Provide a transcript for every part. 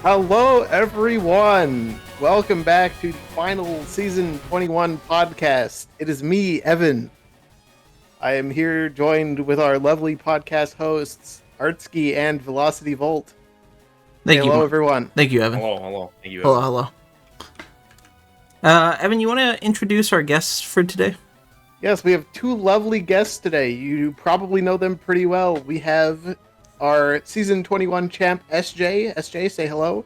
Hello, everyone. Welcome back to the final season 21 podcast. It is me, Evan. I am here joined with our lovely podcast hosts, Artsky and Velocity Volt. Hello, everyone. Thank you, Evan. Hello. Thank you, Evan. Hello. Evan, you want to introduce our guests for today? Yes, we have two lovely guests today. You probably know them pretty well. We have our season 21 champ, SJ. SJ, say hello.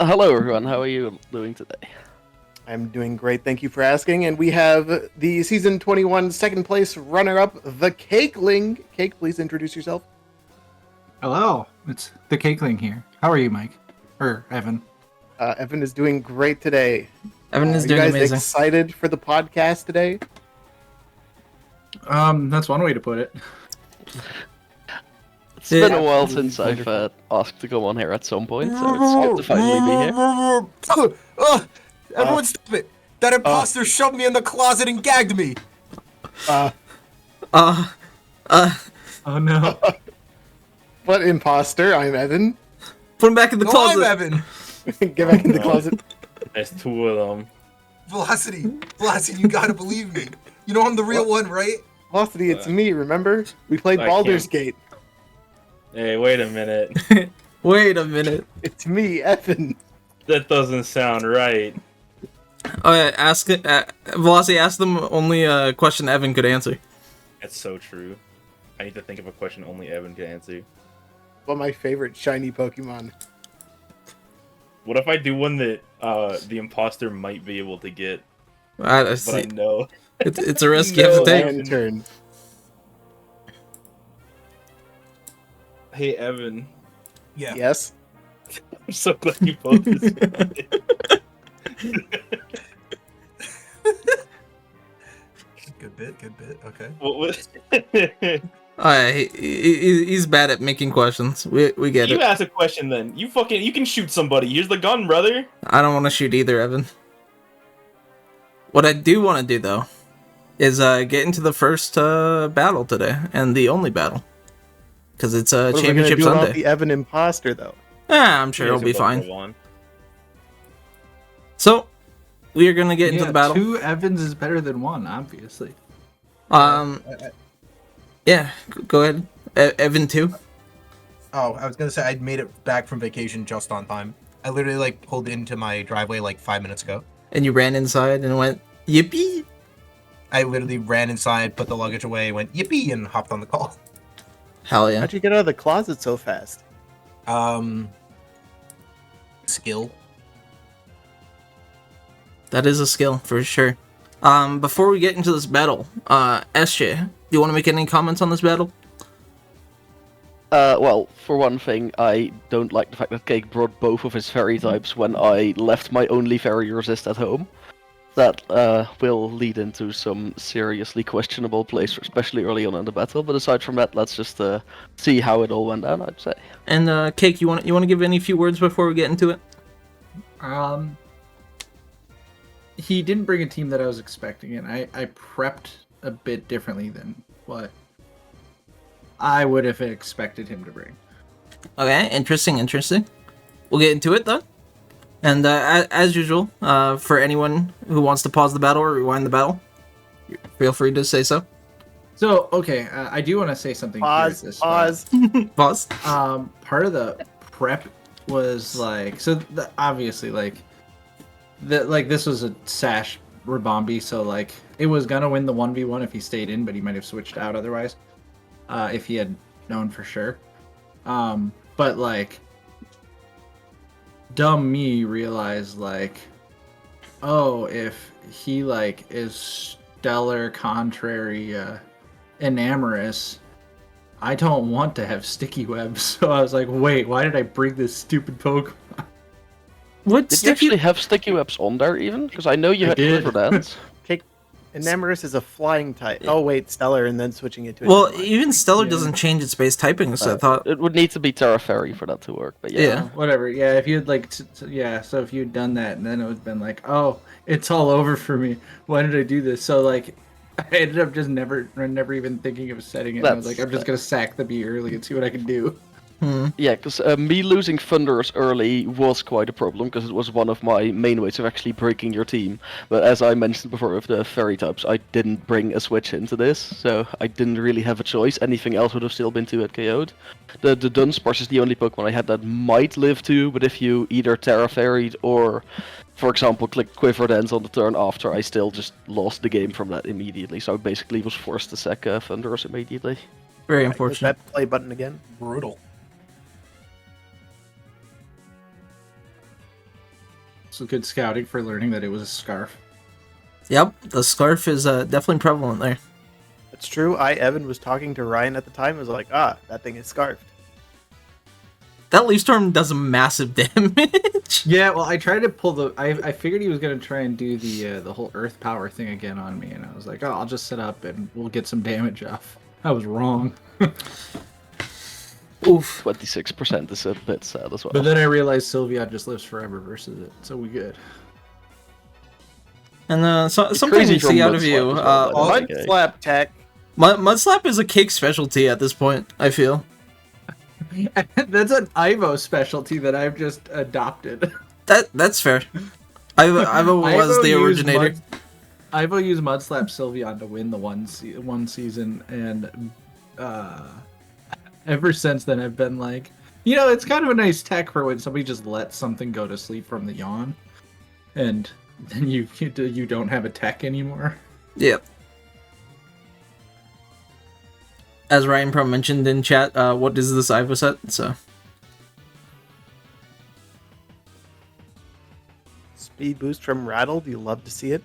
Hello, everyone. How are you doing today? I'm doing great. Thank you for asking. And we have the season 21 second place runner-up, the Cakeling. Cake, please introduce yourself. Hello, it's the Cakeling here. How are you, Mike? Or Evan? Evan is doing great today. Evan is doing amazing. You guys amazing. Excited for the podcast today? That's one way to put it. It's been a while since I've asked to come on here at some point, so it's good to finally be here. Everyone stop it! That imposter shoved me in the closet and gagged me! Oh no. What imposter? I'm Evan. Put him back in the closet. I'm Evan! Get back in the closet. There's two of them. Velocity, you gotta believe me. You know I'm the real one, right? Velocity, it's me, remember? We played I Baldur's can't. Gate. Hey, wait a minute. Wait a minute. It's me, Evan. That doesn't sound right. Oh, yeah, Velocity, ask them only a question Evan could answer. That's so true. I need to think of a question only Evan can answer. One of my favorite shiny Pokemon. What if I do one that the imposter might be able to get, I but see. I know? It's a risk you have to take. Lantern. Hey, Evan. Yeah. Yes. I'm so glad you both this. Good bit, okay. What was... Oh, yeah, he's bad at making questions. We get You it. ask a question then. You can shoot somebody. Here's the gun, brother. I don't want to shoot either, Evan. What I do want to do, though, is get into the first battle today, and the only battle. Because it's a What are we gonna championship do about Sunday. the Evan imposter, though? I'm sure it'll be fine. So, we are going to get into the battle. 2 Evans is better than 1, obviously. Yeah, go ahead. Evan 2. Oh, I was gonna say I'd made it back from vacation just on time. I literally pulled into my driveway 5 minutes ago. And you ran inside and went, yippee! I literally ran inside, put the luggage away, went yippee, and hopped on the call. Hell yeah. How'd you get out of the closet so fast? Skill. That is a skill, for sure. Before we get into this battle, SJ, do you want to make any comments on this battle? Well, for one thing, I don't like the fact that Cake brought both of his fairy types when I left my only fairy resist at home. That will lead into some seriously questionable plays, especially early on in the battle. But aside from that, let's just see how it all went down, I'd say. And Cake, you want to give any few words before we get into it? He didn't bring a team that I was expecting, and I prepped a bit differently than what I would have expected him to bring. Okay, interesting. We'll get into it, though. And as usual, for anyone who wants to pause the battle or rewind the battle, feel free to say so. So, okay, I do want to say something. Pause. Here at this Pause. part of the prep was obviously this was a Sash Rabombi, so it was gonna win the 1v1 if he stayed in, but he might have switched out otherwise, if he had known for sure. But dumb me realized oh, if he is stellar contrary enamorous, I don't want to have sticky webs. So I was like, wait, why did I bring this stupid Pokemon? What Did you actually have sticky webs on there even? Because I know you had Clifford Dance. Cake. Enamorous is a flying type. Oh, wait, Stellar, and then switching it to a Well, different line. even Stellar doesn't change its base typing, so I thought... It would need to be Terra Fairy for that to work, but yeah. Yeah. Whatever. Yeah, if you had so if you had done that, and then it would have been oh, it's all over for me. Why did I do this? So I ended up just never even thinking of setting it. I was I'm just gonna sack the bee early and see what I can do. Yeah, because me losing Thunders early was quite a problem, because it was one of my main ways of actually breaking your team. But as I mentioned before with the fairy types, I didn't bring a switch into this, so I didn't really have a choice. Anything else would have still been 2-hit KO'd. The Dunsparce is the only Pokemon I had that might live 2, but if you either Terra Fairy'd or, for example, click Quiver Dance on the turn after, I still just lost the game from that immediately. So I basically was forced to sack Thunders immediately. Very I hit unfortunate. that play button again. Brutal. So good scouting for learning that it was a scarf. Yep, the scarf is definitely prevalent there. It's true. Evan, was talking to Ryan at the time. I was like, that thing is scarfed. That Leaf Storm does a massive damage. Yeah, well, I tried to pull the. I figured he was gonna try and do the whole Earth Power thing again on me, and I was like, oh, I'll just set up and we'll get some damage off. I was wrong. Oof. 26% is a bit sad as well. But then I realized Sylveon just lives forever versus it, so we good. And something crazy we from see out of Mudslap you. as well, by the way. Mud Okay. slap tech. Mudslap is a cake specialty at this point, I feel. That's an Ivo specialty that I've just adopted. That's fair. Ivo was the originator. Ivo used Mudslap Sylveon to win the one season, and ever since then I've been like, it's kind of a nice tech for when somebody just lets something go to sleep from the yawn, and then you don't have a tech anymore. Yep. As Ryan Pro mentioned in chat, what is this Ivo set? So Speed boost from Rattle. Do you love to see it?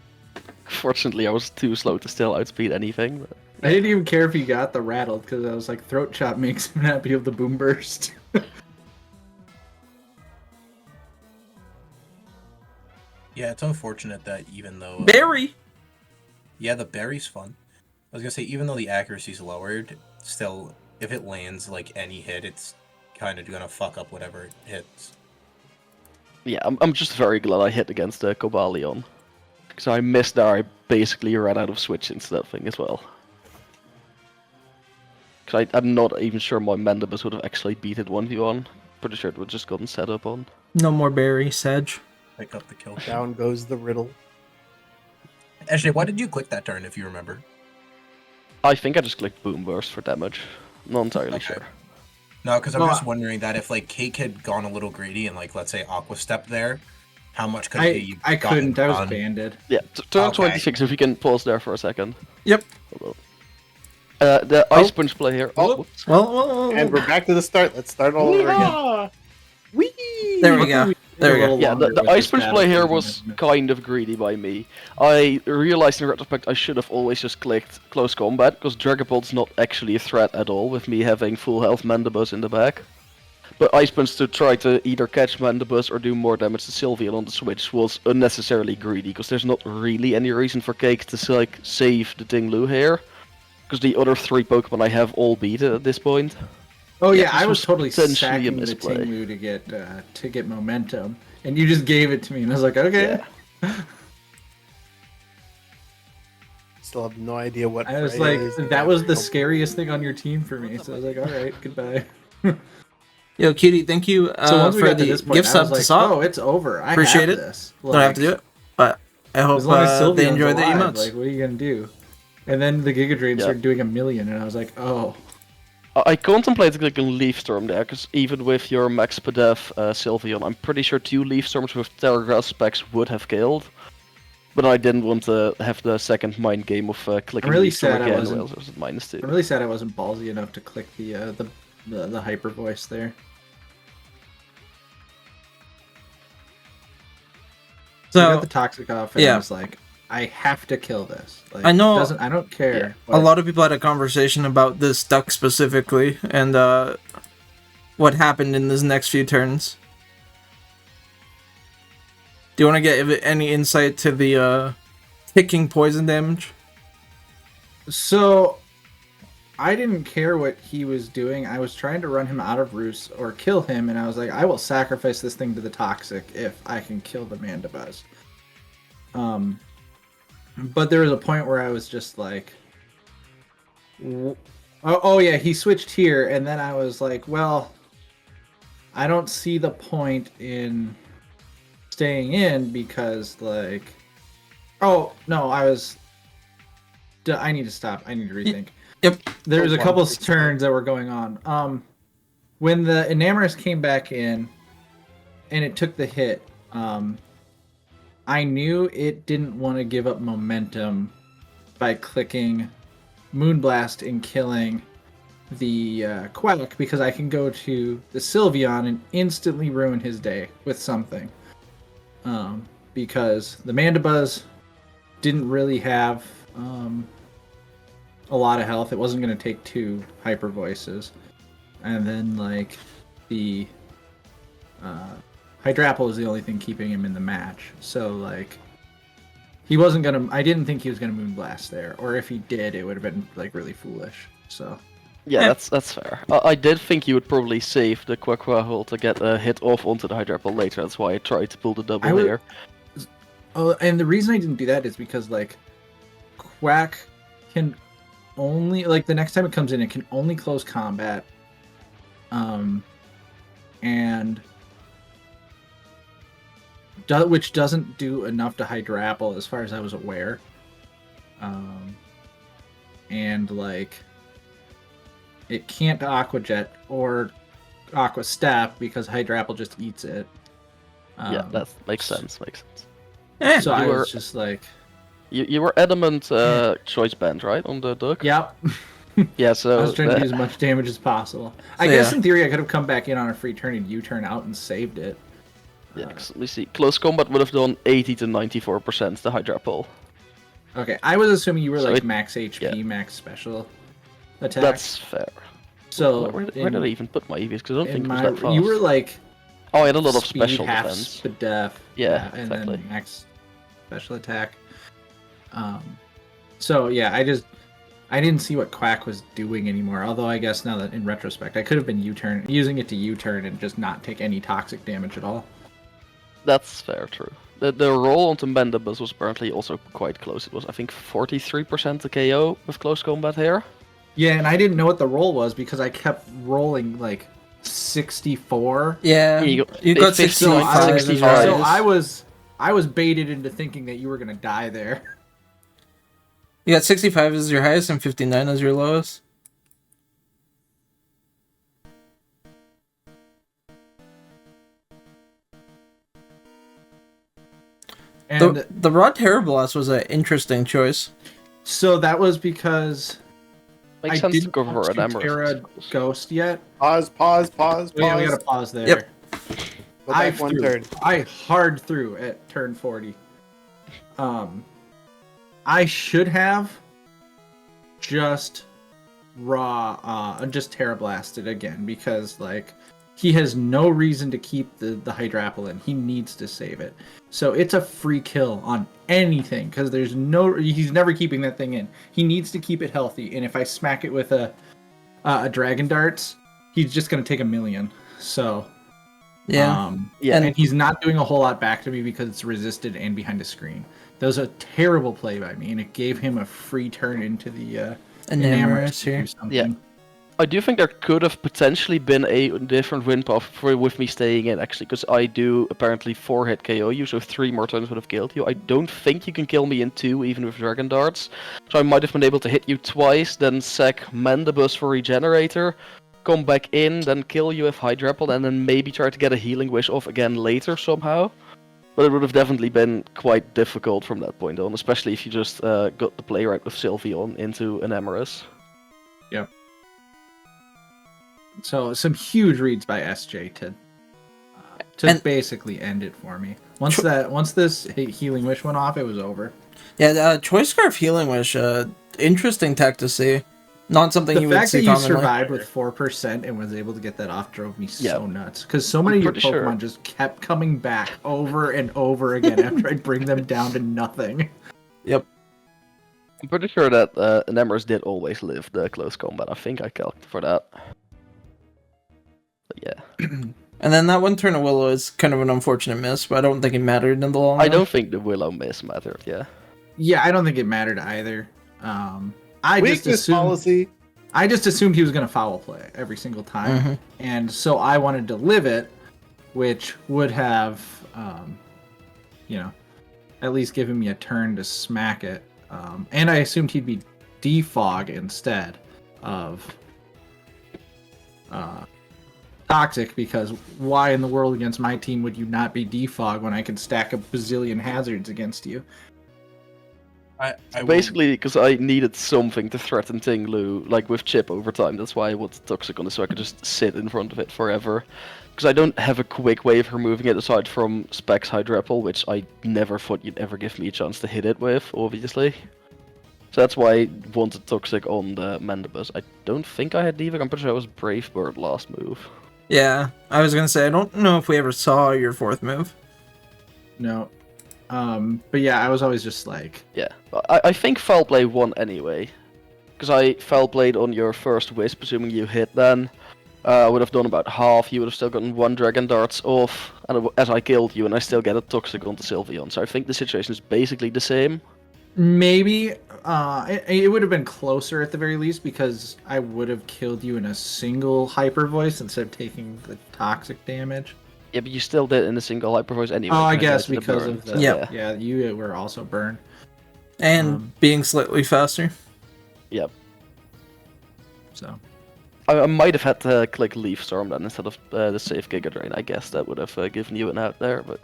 Fortunately, I was too slow to still outspeed anything. But... I didn't even care if he got the rattled because I was like, Throat Chop makes him not be able to boom burst. Yeah, it's unfortunate that even though Barry. yeah, the berry's fun. I was gonna say even though the accuracy's lowered, still if it lands like any hit, it's kind of gonna fuck up whatever it hits. Yeah, I'm just very glad I hit against the Cobalion. Because I missed there, I basically ran out of switch into that thing as well. Because I'm not even sure my Mandibus would have actually beat it 1v1. Pretty sure it would have just gotten set up on. No more Barry, Sedge. Pick up the kill. Down goes the riddle. Actually, why did you click that turn if you remember? I think I just clicked Boom Burst for damage. Not entirely Okay. sure. No, because I'm Well, just wondering that if like Cake had gone a little greedy and like let's say Aqua Step there, how much could he? I couldn't. I was done? banded. Yeah, turn Okay. 26 if you can pause there for a second. Yep. The Ice Punch play here. Oh, whoops. Well, And we're back to the start. Let's start all over again. Whee! there we go. There we go. Yeah, the Ice Punch play here was kind of greedy by me. I realized in retrospect I should have always just clicked Close Combat, because Dragapult's not actually a threat at all, with me having full health Mandibus in the back. But Ice Punch to try to either catch Mandibus or do more damage to Sylveon on the switch was unnecessarily greedy, because there's not really any reason for Cake to like save the Tinglu here. Because the other 3 Pokemon I have all beat it at this point. Oh yeah, Yeah, I this was was totally potentially a sacking the misplay. Tinglu to get momentum, and you just gave it to me, and I was like, okay. Yeah. Still have no idea what. I was Freya like, is. that was the scariest thing on your team for me. So I was like, all right, goodbye. Yo, Cutie, thank you So once we for got to the this point, gift I sub was to like, Saw. oh, it's over. I Appreciate have it. this. Don't have to do it, but I hope As long as Sylveon's they enjoy the alive, emotes. like, what are you gonna do? And then the Giga Drain Yeah. started doing 1,000,000, and I was like, oh. I contemplated clicking Leaf Storm there, because even with your Max Pedef Sylveon, I'm pretty sure 2 Leaf Storms with Terragrass specs would have killed. But I didn't want to have the second mind game of clicking really Leaf Storm sad I again, wasn't- well, it was at -2. I'm really sad I wasn't ballsy enough to click the hyper voice there. So I So got the toxic off, and yeah. I was like, I have to kill this. Like, I know- I don't care. a lot of people had a conversation about this duck specifically, and what happened in this next few turns. Do you want to get any insight to the ticking poison damage? So, I didn't care what he was doing. I was trying to run him out of Roost or kill him, and I was like, I will sacrifice this thing to the Toxic if I can kill the Mandibuzz. But there was a point where I was just like, oh yeah, he switched here, and then I was like, well, I don't see the point in staying in because, like, oh no, I need to stop. I need to rethink. Yep. There's a couple One, turns that were going on. When the Enamorous came back in, and it took the hit, I knew it didn't want to give up momentum by clicking Moonblast and killing the Quack, because I can go to the Sylveon and instantly ruin his day with something. Because the Mandibuzz didn't really have a lot of health. It wasn't going to take 2 Hyper Voices. And then, like, the Hydrapple is the only thing keeping him in the match. So, like, he wasn't going to... I didn't think he was going to Moonblast there. Or if he did, it would have been, like, really foolish. So... Yeah, that's fair. I did think you would probably save the Quaquaval to get a hit off onto the Hydrapple later. That's why I tried to pull the double here. Oh, and the reason I didn't do that is because, like, Quack can only... Like, the next time it comes in, it can only close combat. And... which doesn't do enough to Hydrapple, as far as I was aware. And, like... It can't Aqua Jet or Aqua Step because Hydrapple just eats it. Yeah, that makes sense. So I was just like... You were adamant choice band, right, on the duck? Yep. Yeah, so... I was trying to do as much damage as possible. I guess in theory I could have come back in on a free turn and U-turn out and saved it. Yeah, let me see. Close combat would have done 80 to 94% the Hydrapple. Okay, I was assuming you were So like it- max HP, yeah. max special attack. That's fair. So Where did I even put my EVs? Because I don't think in it was my, that fast. you were like Oh, I had a lot of speed, special half defense. speed def, Yeah, and exactly. then max special attack. So yeah, I didn't see what Quack was doing anymore. Although I guess now that in retrospect, I could have been using it to U-turn and just not take any toxic damage at all. That's fair, true. The roll onto Mandibuzz was apparently also quite close. It was, I think, 43% to KO with close combat here. Yeah, and I didn't know what the roll was because I kept rolling like 64. Yeah, You you got got 65. 65. So I was baited into thinking that you were gonna die there. You got 65 as your highest and 59 as your lowest. And The Raw Terror Blast was an interesting choice. so that was because Makes I sense to didn't go for want an to Emerald. Terra Ghost yet. Pause. Oh, yeah, we gotta pause there. Yep. Go back one turn. I hard threw at turn 40. I should have just just Terra Blasted again because like he has no reason to keep the Hydrapple in. He needs to save it. So it's a free kill on anything because he's never keeping that thing in. He needs to keep it healthy, and if I smack it with a Dragon Darts, he's just gonna take 1,000,000. So Yeah. Yeah, and he's not doing a whole lot back to me because it's resisted and behind a screen. That was a terrible play by me, and it gave him a free turn into the Enamorous to do here. something. Yeah. I do think there could have potentially been a different win path with me staying in, actually, because I do apparently 4-hit KO you, so 3 more turns would have killed you. I don't think you can kill me in 2, even with Dragon Darts, so I might have been able to hit you twice, then sack Mandibuzz for Regenerator, come back in, then kill you with Hydrapple, and then maybe try to get a Healing Wish off again later somehow. But it would have definitely been quite difficult from that point on, especially if you just got the play right with Sylveon into Enamorous. Yep. So some huge reads by SJ to And- basically end it for me. Once this Healing Wish went off, it was over. Yeah, Choice Scarf Healing Wish, interesting tech to see. Not something The you would fact that see you commonly. survived with 4% and was able to get that off drove me Yeah. so nuts. Because so many of your pretty sure. Pokemon just kept coming back over and over again after I'd bring them down to nothing. Yep. I'm pretty sure that Enamorous did always live the close combat. I think I calculated for that. But yeah. And then that one turn of Willow is kind of an unfortunate miss, but I don't think it mattered in the long I run. don't think the Willow miss mattered, yeah. Yeah, I don't think it mattered either. I just Weakness assumed policy. I just assumed he was going to foul play every single time, and so I wanted to live it, which would have, at least given me a turn to smack it. And I assumed he'd be defog instead of toxic, because why in the world against my team would you not be defog when I can stack a bazillion hazards against you? Basically, because I needed something to threaten Tinglu, like with Chip over time. That's why I wanted Toxic on it, so I could just sit in front of it forever. Because I don't have a quick way of removing it aside from Specs Hydrapple, which I never thought you'd ever give me a chance to hit it with, obviously. So that's why I wanted Toxic on the Mandibus. I don't think I had Diva. I'm pretty sure I was Brave Bird last move. Yeah, I was gonna say, I don't know if we ever saw your 4th move. No. But yeah, I was always just like... Yeah, I think Foul Blade won anyway. Because I Foul Blade on your first Wisp, assuming you hit then. I would have done about half, you would have still gotten 1 Dragon Darts off, and as I killed you, and I still get a Toxic onto Sylveon. So I think the situation is basically the same. Maybe it would have been closer at the very least, because I would have killed you in a single Hyper Voice instead of taking the toxic damage. Yeah, but you still did in a single Hyper Voice anyway. Oh, I guess compared to the because burn. of the... Yep. Yeah, you were also burned. And being slightly faster. Yep. So... I might have had to click Leaf Storm then instead of the safe Giga Drain. I guess that would have given you an out there, but...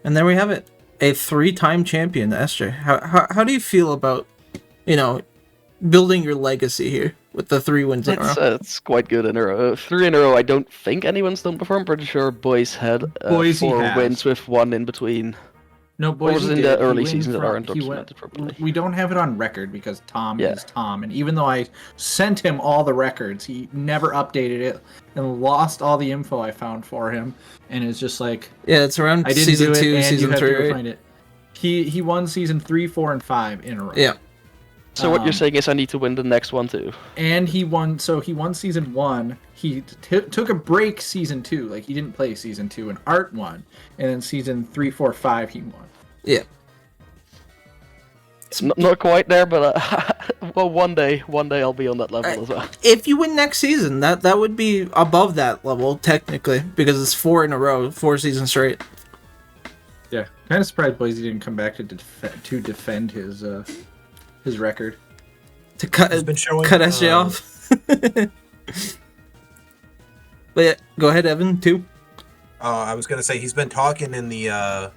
And there we have it. A 3-time champion, SJ. How do you feel about, building your legacy here with the 3 wins in a row? It's quite good in a row. 3 in a row I don't think anyone's done before. I'm pretty sure Boise had Boise 4 has. wins with 1 in between. No, Or Boise was it in did. the He early went seasons that from- aren't he documented went- properly? We don't have it on record because Tom Yeah. is Tom, and even though I sent him all the records, he never updated it and lost all the info I found for him. And it's just like, Yeah, it's around I didn't season do it, 2, and season you have 3. to go right? find it. He won season 3, 4, and 5 in a row. Yeah. So what you're saying is I need to win the next one too? And he won season 1. He took a break season 2, like he didn't play season 2, and Art won. And then season 3, 4, 5 he won. Yeah. It's not quite there, but well, one day I'll be on that level as well. If you win next season, that would be above that level, technically, because it's 4 in a row, 4 seasons straight. Yeah, kind of surprised Boise didn't come back to defend his record. To cut He's been showing, SJ off. But yeah, go ahead, Evan, too. I was gonna say he's been talking in the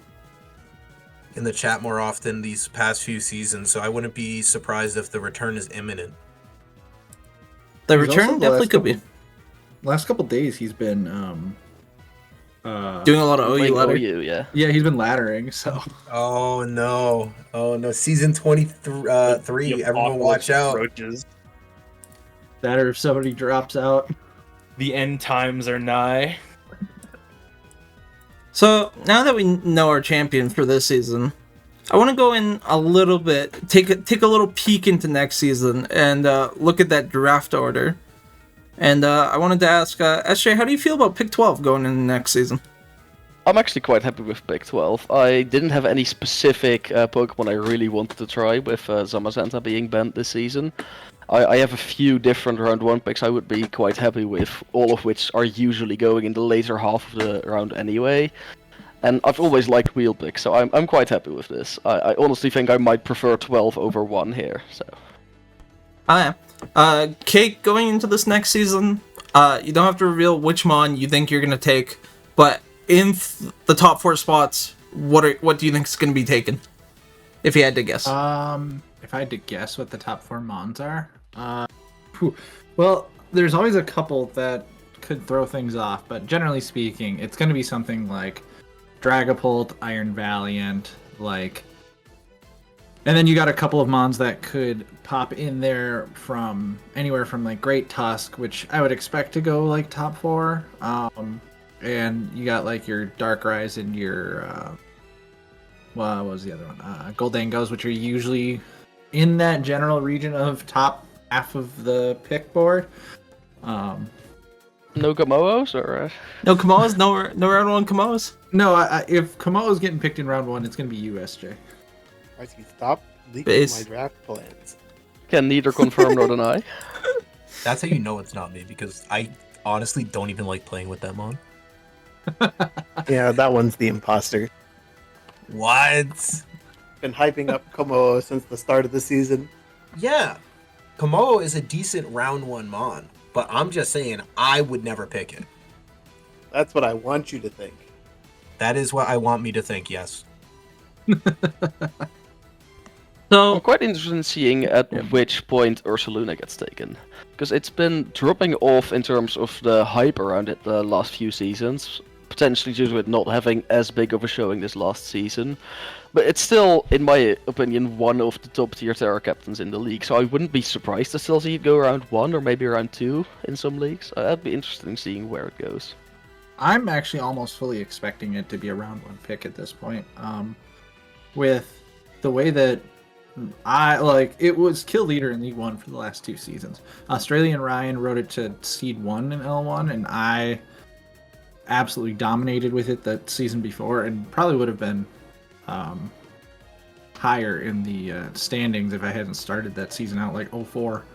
chat more often these past few seasons, so I wouldn't be surprised if the return is imminent. The He's return also the definitely last could be. Last couple days he's been Doing a lot of OU Playing ladder. OU, yeah. yeah, he's been laddering, so Oh no! Season 23. The Everyone, watch apocalypse out! approaches. that or if somebody drops out. The end times are nigh. So now that we know our champion for this season, I want to go in a little bit, take a little peek into next season, and look at that draft order. And I wanted to ask SJ, how do you feel about pick 12 going into next season? I'm actually quite happy with pick 12. I didn't have any specific Pokemon I really wanted to try with Zamazenta being banned this season. I have a few different round 1 picks I would be quite happy with, all of which are usually going in the later half of the round anyway. And I've always liked wheel picks, so I'm quite happy with this. I honestly think I might prefer 12 over 1 here. So. Kate, going into this next season, you don't have to reveal which mon you think you're going to take, but in the top 4 spots, what do you think is going to be taken? If you had to guess. If I had to guess what the top 4 mons are, well, there's always a couple that could throw things off, but generally speaking, it's going to be something like Dragapult, Iron Valiant, like, and then you got a couple of mons that could pop in there from anywhere from like Great Tusk, which I would expect to go like top 4, and you got like your Darkrai and your what was the other one? Goldangos, which are usually in that general region of top half of the pick board. No Gamoos or? No Kamoas? No round 1 Kamoas? No, if Kamo is getting picked in round 1, it's going to be USJ. I see. Stop leaking Base. my draft plans. Can neither confirm nor deny. That's how you know it's not me, because I honestly don't even like playing with that mon. Yeah, that one's the imposter. What? Been hyping up Como since the start of the season. Yeah. Komodo is a decent round 1 mon, but I'm just saying I would never pick it. That's what I want you to think. That is what I want me to think, yes. I'm So quite interested in seeing at which point Ursaluna gets taken. Because it's been dropping off in terms of the hype around it the last few seasons. Potentially due to it not having as big of a showing this last season. But it's still, in my opinion, one of the top tier Terra captains in the league. So I wouldn't be surprised to still see it go around 1 or maybe around 2 in some leagues. I'd be interested in seeing where it goes. I'm actually almost fully expecting it to be a round 1 pick at this point. With the way that it was kill leader in League 1 for the last 2 seasons. Australian Ryan wrote it to seed 1 in L1, and I absolutely dominated with it that season before, and probably would have been higher in the standings if I hadn't started that season out like 04.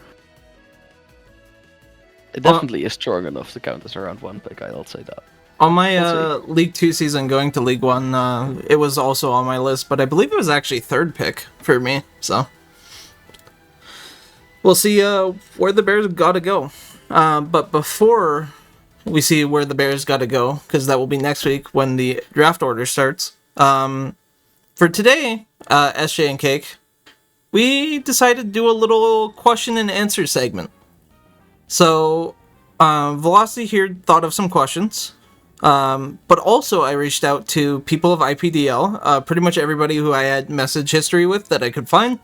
It definitely is strong enough to count as a round 1 pick, I'll say that. on my We'll League 2 season going to League 1, it was also on my list, but I believe it was actually 3rd pick for me, so we'll see where the Bears gotta go. But before we see where the Bears gotta go, because that will be next week when the draft order starts, for today, SJ and Cake, we decided to do a little question and answer segment. So, Velocity here thought of some questions, but also I reached out to people of IPDL, pretty much everybody who I had message history with that I could find,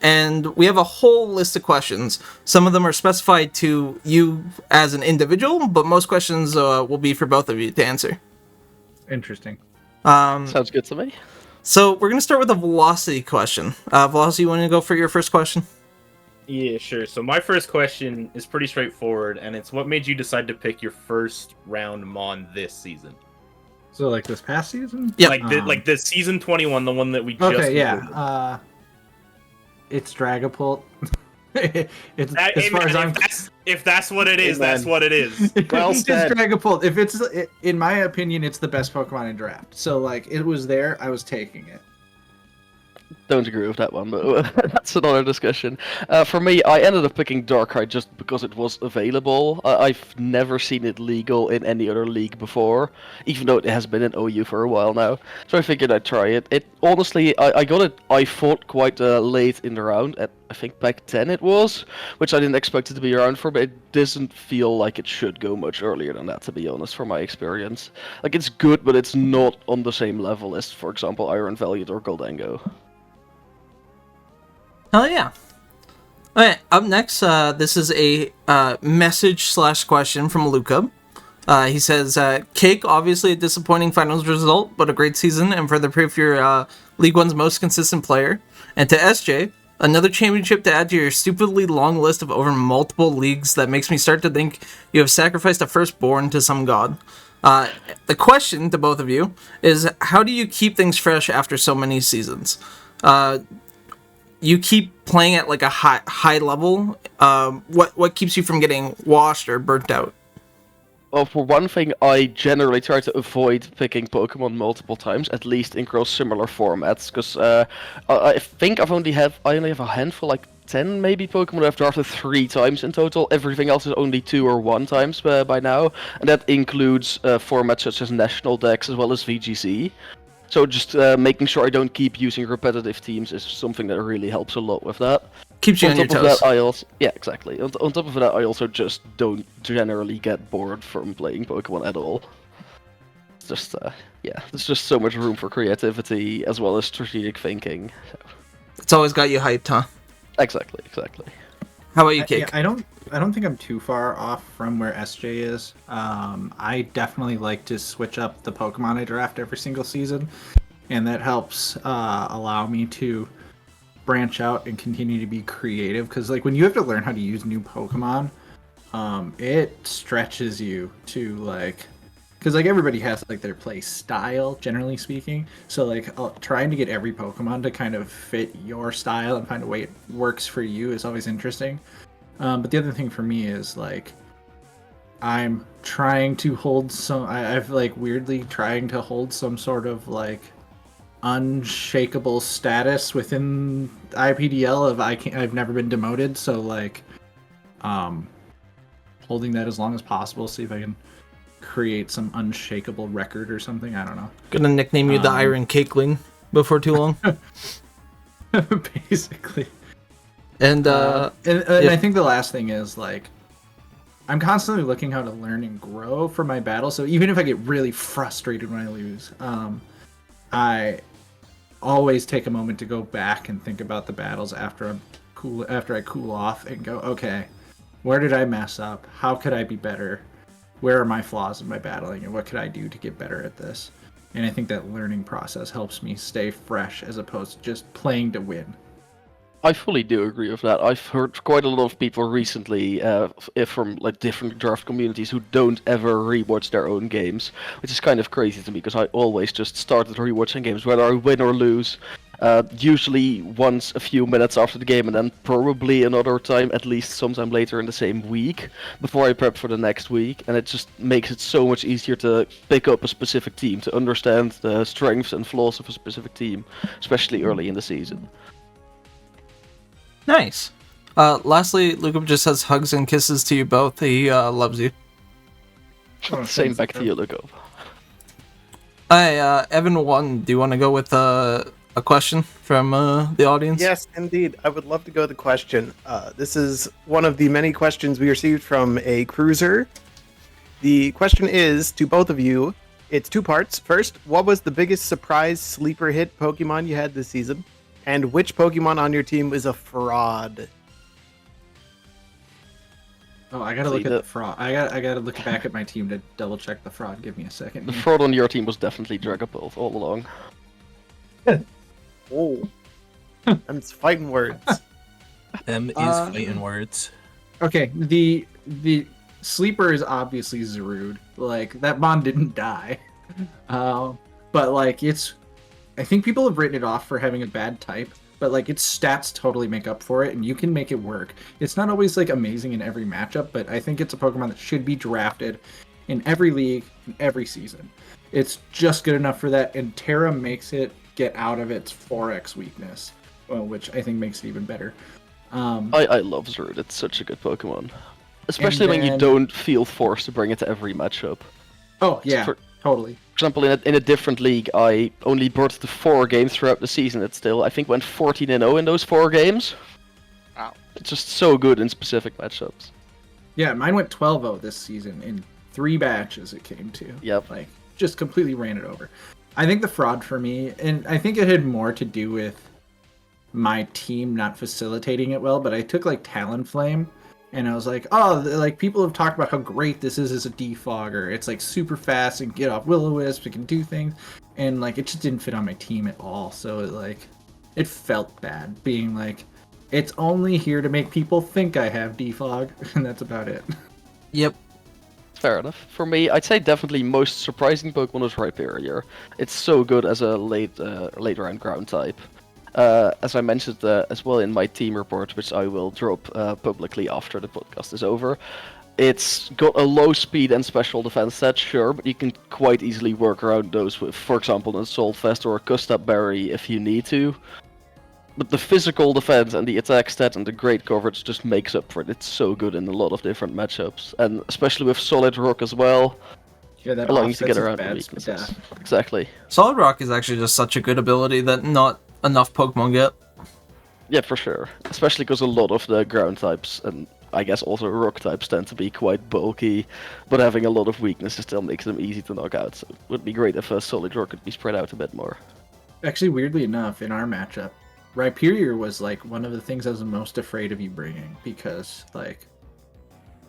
and we have a whole list of questions. Some of them are specified to you as an individual, but most questions will be for both of you to answer. Interesting. Sounds good to me. So we're going to start with a Velocity question. Velocity, you want to go for your first question? Yeah, sure. So my first question is pretty straightforward, and it's what made you decide to pick your first round mon this season? So like this past season? Yeah. Like the season 21, the one that we just Okay, concluded. yeah. It's Dragapult. It's That- as far as I'm. if that's what it is, Amen. that's what it is. Well It's said. Dragapult. If it's, in my opinion, it's the best Pokemon in draft. So like, it was there. I was taking it. Don't agree with that one, but that's another discussion. For me, I ended up picking Darkrai just because it was available. I've never seen it legal in any other league before, even though it has been in OU for a while now. So I figured I'd try it. It honestly, I got it. I fought quite late in the round. At I think back 10 it was, which I didn't expect it to be around for, but it doesn't feel like it should go much earlier than that, to be honest, from my experience. Like, it's good, but it's not on the same level as, for example, Iron Valiant or Goldango. Hell yeah. Alright, up next, this is a message / question from Luca. He says, Cake, obviously a disappointing finals result, but a great season, and further proof you're League One's most consistent player. And to SJ, another championship to add to your stupidly long list of over multiple leagues that makes me start to think you have sacrificed a firstborn to some god. The question to both of you is, how do you keep things fresh after so many seasons? You keep playing at like a high level. What keeps you from getting washed or burnt out? Well, for one thing, I generally try to avoid picking Pokemon multiple times, at least in cross similar formats, because I think I only have a handful, like 10 maybe Pokemon I've drafted 3 times in total. Everything else is only 2 or 1 times by now, and that includes formats such as National Dex as well as VGC. So just making sure I don't keep using repetitive teams is something that really helps a lot with that. Keeps you on your top toes. of that, I also exactly. On top of that, I also just don't generally get bored from playing Pokemon at all. It's just there's just so much room for creativity as well as strategic thinking. So. It's always got you hyped, huh? Exactly. How about you, Cake? Yeah, I don't think I'm too far off from where SJ is. I definitely like to switch up the Pokemon I draft every single season, and that helps allow me to branch out and continue to be creative. Because like when you have to learn how to use new Pokemon, it stretches you to like. Because like everybody has like their play style, generally speaking. So like trying to get every Pokemon to kind of fit your style and find a way it works for you is always interesting. But the other thing for me is like I'm trying to hold some. I've like weirdly trying to hold some sort of like unshakable status within IPDL of I've never been demoted, so like holding that as long as possible, see if I can create some unshakable record or something. I don't know. Gonna nickname you the Iron Cakeling before too long. Basically. And I think the last thing is like I'm constantly looking how to learn and grow from my battle. So even if I get really frustrated when I lose, I always take a moment to go back and think about the battles after I cool off and go, okay, where did I mess up? How could I be better? Where are my flaws in my battling, and what could I do to get better at this? And I think that learning process helps me stay fresh as opposed to just playing to win. I fully do agree with that. I've heard quite a lot of people recently, from like different draft communities, who don't ever rewatch their own games, which is kind of crazy to me because I always just started rewatching games, whether I win or lose. Usually once a few minutes after the game, and then probably another time, at least sometime later in the same week, before I prep for the next week. And it just makes it so much easier to pick up a specific team, to understand the strengths and flaws of a specific team, especially early in the season. nice. Lastly, Luca just says hugs and kisses to you both. He loves you. Same back to you, Lugo. Hi, Evan 1, do you want to go with a question from the audience? Yes, indeed. I would love to go to the question. This is one of the many questions we received from a cruiser. The question is to both of you. It's two parts. First, what was the biggest surprise sleeper hit Pokemon you had this season? And which Pokemon on your team is a fraud? Oh, I gotta look at the fraud. I gotta look back at my team to double check the fraud. Give me a second. The fraud on your team was definitely Dragapult all along. Oh, I'm fighting words. Them is fighting words. Okay, the sleeper is obviously Zarude. Like that Bond didn't die, but like I think people have written it off for having a bad type, but like its stats totally make up for it, and you can make it work. It's not always like amazing in every matchup, but I think it's a Pokemon that should be drafted in every league, in every season. It's just good enough for that, and Terra makes it get out of its 4x weakness, which I think makes it even better. I love Zarude. It's such a good Pokemon. Especially when you don't feel forced to bring it to every matchup. Oh, yeah, totally. For example, in a different league, I only brought it to 4 games throughout the season. It still, I think, went 14-0 in those 4 games. Wow. It's just so good in specific matchups. Yeah, mine went 12-0 this season in 3 batches it came to. Yep. Like, just completely ran it over. I think the fraud for me, and I think it had more to do with my team not facilitating it well, but I took like Talonflame, and I was like, oh, like people have talked about how great this is as a defogger. It's like super fast and get off Will-O-Wisp, it can do things, and like it just didn't fit on my team at all. So it felt bad being like, it's only here to make people think I have defog, and that's about it. Yep. Fair enough. For me, I'd say definitely most surprising Pokemon is Rhyperior. It's so good as a late round ground type. As I mentioned as well in my team report, which I will drop publicly after the podcast is over, it's got a low speed and special defense set, sure, but you can quite easily work around those with, for example, an Assault Vest or a Custap Berry if you need to. But the physical defense and the attack stat and the great coverage just makes up for it. It's so good in a lot of different matchups, and especially with Solid Rock as well. Yeah, that allowing you to get offensive around the bad weaknesses. stuff. Exactly. Solid Rock is actually just such a good ability that not enough Pokemon get. Yeah, for sure. Especially because a lot of the ground types, and I guess also rock types, tend to be quite bulky, but having a lot of weaknesses still makes them easy to knock out. So it would be great if a Solid Rock could be spread out a bit more. Actually, weirdly enough, in our matchup, Rhyperior was like one of the things I was most afraid of you bringing, because like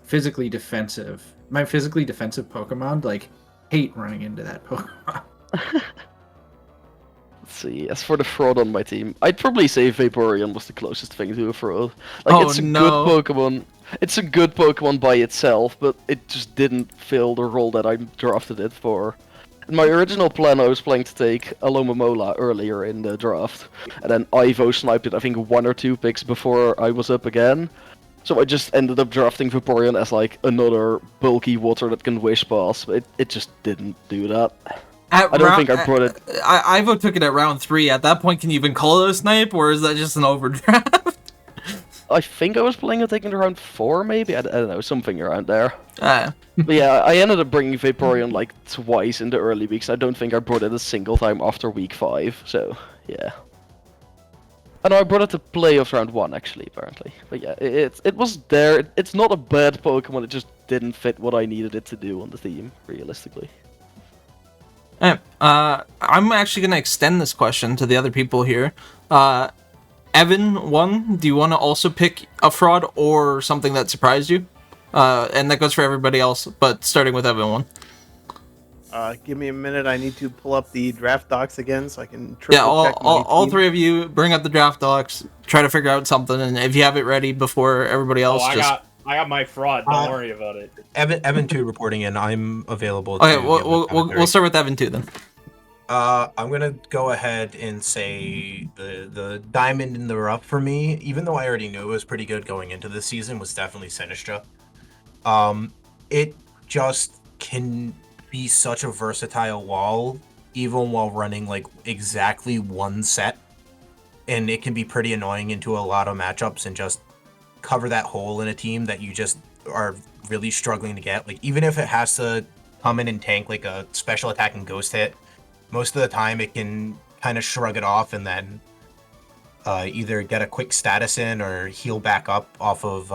physically defensive Pokemon like hate running into that Pokemon. Let's see. As for the fraud on my team, I'd probably say Vaporeon was the closest thing to a fraud. Like, it's a good Pokemon. It's a good Pokemon by itself, but it just didn't fill the role that I drafted it for. In my original plan, I was planning to take Alomomola earlier in the draft, and then Ivo sniped it, I think, 1 or 2 picks before I was up again. So I just ended up drafting Vaporeon as like another bulky water that can wish boss. But it just didn't do that. I don't think I brought it. Ivo took it at round 3. At that point, can you even call it a snipe, or is that just an overdraft? I think I was playing it taking around 4, maybe. I don't know, something around there. Ah. But yeah, I ended up bringing Vaporeon like twice in the early weeks. I don't think I brought it a single time after week 5. So yeah. I know I brought it to playoffs round 1 actually, apparently. But yeah, it was there. It's not a bad Pokemon. It just didn't fit what I needed it to do on the team, realistically. I'm actually going to extend this question to the other people here. Evan 1, do you want to also pick a fraud or something that surprised you? And that goes for everybody else, but starting with Evan 1. Give me a minute. I need to pull up the draft docs again so I can triple check my all team. 3 of you bring up the draft docs, try to figure out something, and if you have it ready before everybody else, I got my fraud. Don't worry about it. Evan 2 reporting in. I'm available. Okay, to we'll start with Evan 2 then. I'm gonna go ahead and say the diamond in the rough for me, even though I already knew it was pretty good going into this season, was definitely Sinistra. It just can be such a versatile wall, even while running like exactly one set, and it can be pretty annoying into a lot of matchups and just cover that hole in a team that you just are really struggling to get. Like even if it has to come in and tank like a special attack and ghost hit, most of the time it can kind of shrug it off and then either get a quick status in or heal back up off of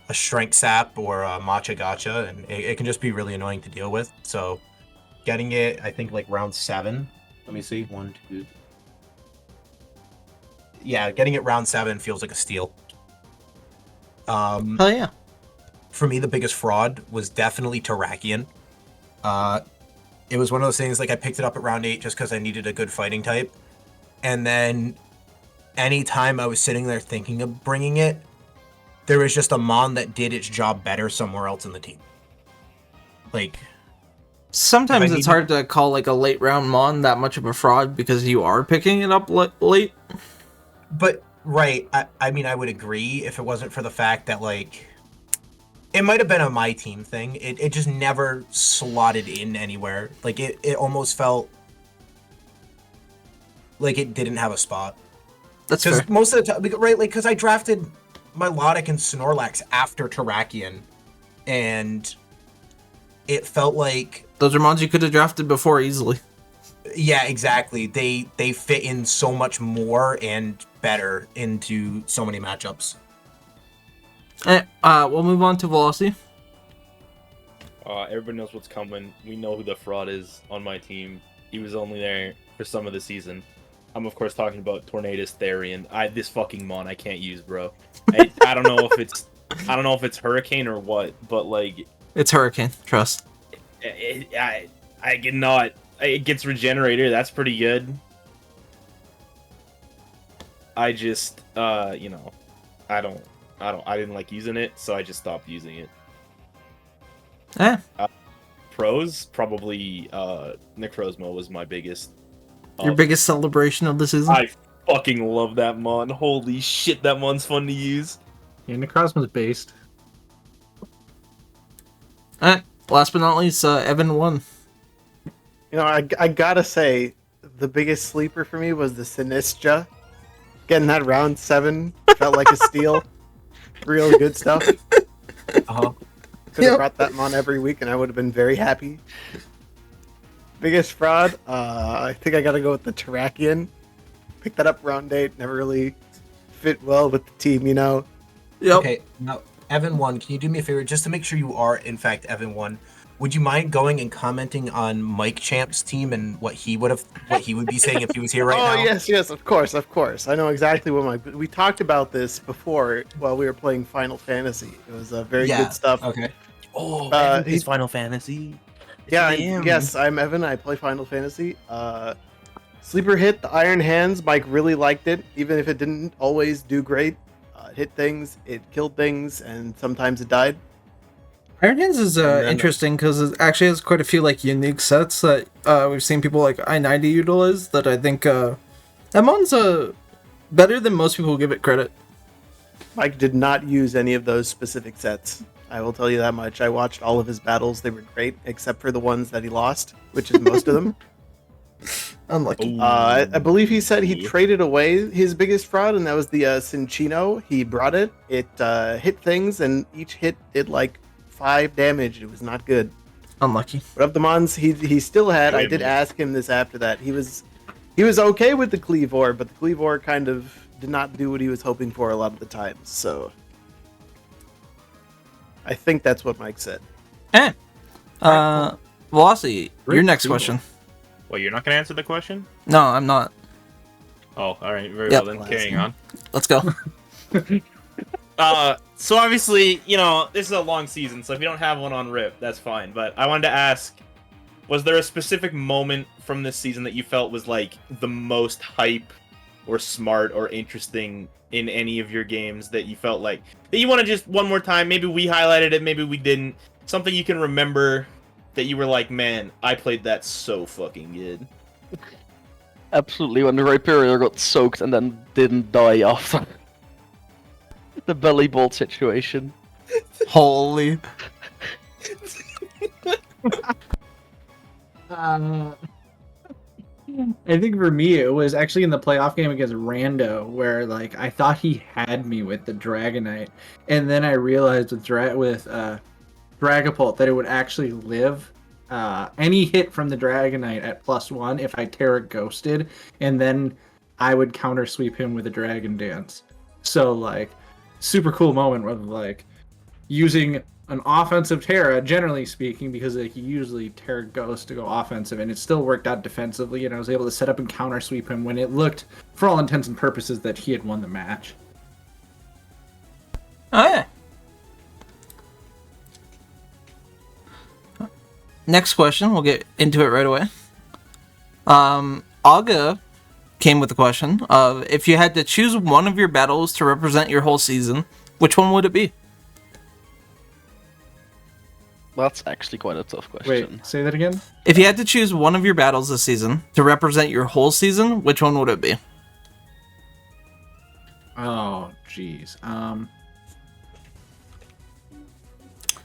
a strength sap or a matcha gacha, and it can just be really annoying to deal with. So getting it, I think like round 7. Let me see, 1, 2. Yeah, getting it round 7 feels like a steal. Oh yeah. For me, the biggest fraud was definitely Terrakion. It was one of those things, like I picked it up at round 8 just because I needed a good fighting type. And then anytime I was sitting there thinking of bringing it, there was just a Mon that did its job better somewhere else in the team. Like, sometimes it's hard to call like a late round Mon that much of a fraud because you are picking it up late. But, right, I mean, I would agree if it wasn't for the fact that, like, it might have been a my team thing. It just never slotted in anywhere. Like, it almost felt like it didn't have a spot. That's fair. Most of the time, right, like, because I drafted Milotic and Snorlax after Terrakion, and it felt like those are mons you could have drafted before easily. Yeah, exactly. They fit in so much more and better into so many matchups. We'll move on to Velocity. Everybody knows what's coming. We know who the fraud is on my team. He was only there for some of the season. I'm of course talking about Tornadus Therian. This fucking mon I can't use, bro. I don't know if it's Hurricane or what, but like it's Hurricane. Trust. I cannot. It gets regenerated. That's pretty good. I just I didn't like using it, so I just stopped using it. Pros probably Necrozma was my biggest. Your biggest celebration of the season? I fucking love that mon. Holy shit, that mon's fun to use. Yeah, Necrozma's based. Last but not least, Evan 1. You know, I gotta say, the biggest sleeper for me was the Sinistra. Getting that round 7 felt like a steal. Real good stuff. Could have brought that mon every week and I would have been very happy. Biggest fraud? I think I gotta go with the Terrakion. Picked that up round 8, never really fit well with the team, you know? Yep. Okay, now, Evan 1, can you do me a favor, just to make sure you are, in fact, Evan 1? Would you mind going and commenting on Mike Champ's team and what he would be saying if he was here right now? Oh, yes, of course. I know exactly what we talked about this before while we were playing Final Fantasy. It was very good stuff. Okay. Oh, Evan plays Final Fantasy. Yes, I'm Evan. I play Final Fantasy. Sleeper hit, the Iron Hands. Mike really liked it, even if it didn't always do great. It hit things, it killed things, and sometimes it died. Iron Hands is interesting because it actually has quite a few like unique sets that we've seen people like I-90 utilize. That I think that mon's better than most people give it credit. Mike did not use any of those specific sets. I will tell you that much. I watched all of his battles. They were great, except for the ones that he lost, which is most of them. Unlucky. I believe he said he traded away his biggest fraud, and that was the Cinchino. He brought it. It hit things, and each hit did like 5 damage. It was not good. Unlucky. But of the mons he still had, I did ask him this after that. He was okay with the Cleavor, but the Cleavor kind of did not do what he was hoping for a lot of the times. So I think that's what Mike said. Velocity, your next question. Well, you're not going to answer the question? No, I'm not. Oh, all right. Very Yep. well, then carrying on. Let's go. So obviously, you know, this is a long season, so if you don't have one on Rip, that's fine. But I wanted to ask, was there a specific moment from this season that you felt was like the most hype or smart or interesting in any of your games that you felt like that you want to just one more time? Maybe we highlighted it, maybe we didn't. Something you can remember that you were like, man, I played that so fucking good. Absolutely, when the Rhyperior got soaked and then didn't die after. The belly bolt situation. Holy. I think for me it was actually in the playoff game against Rando where like I thought he had me with the Dragonite, and then I realized with Dragapult that it would actually live any hit from the Dragonite at +1 if I Terra Ghosted, and then I would counter sweep him with a Dragon Dance. So like super cool moment of like using an offensive Terra, generally speaking, because like you usually Terra Ghost to go offensive, and it still worked out defensively, and I was able to set up and counter sweep him when it looked, for all intents and purposes, that he had won the match. Oh yeah. Next question, we'll get into it right away. Aga came with the question of, if you had to choose one of your battles to represent your whole season, which one would it be? That's actually quite a tough question. Wait, say that again? If you had to choose one of your battles this season to represent your whole season, which one would it be? Oh, jeez.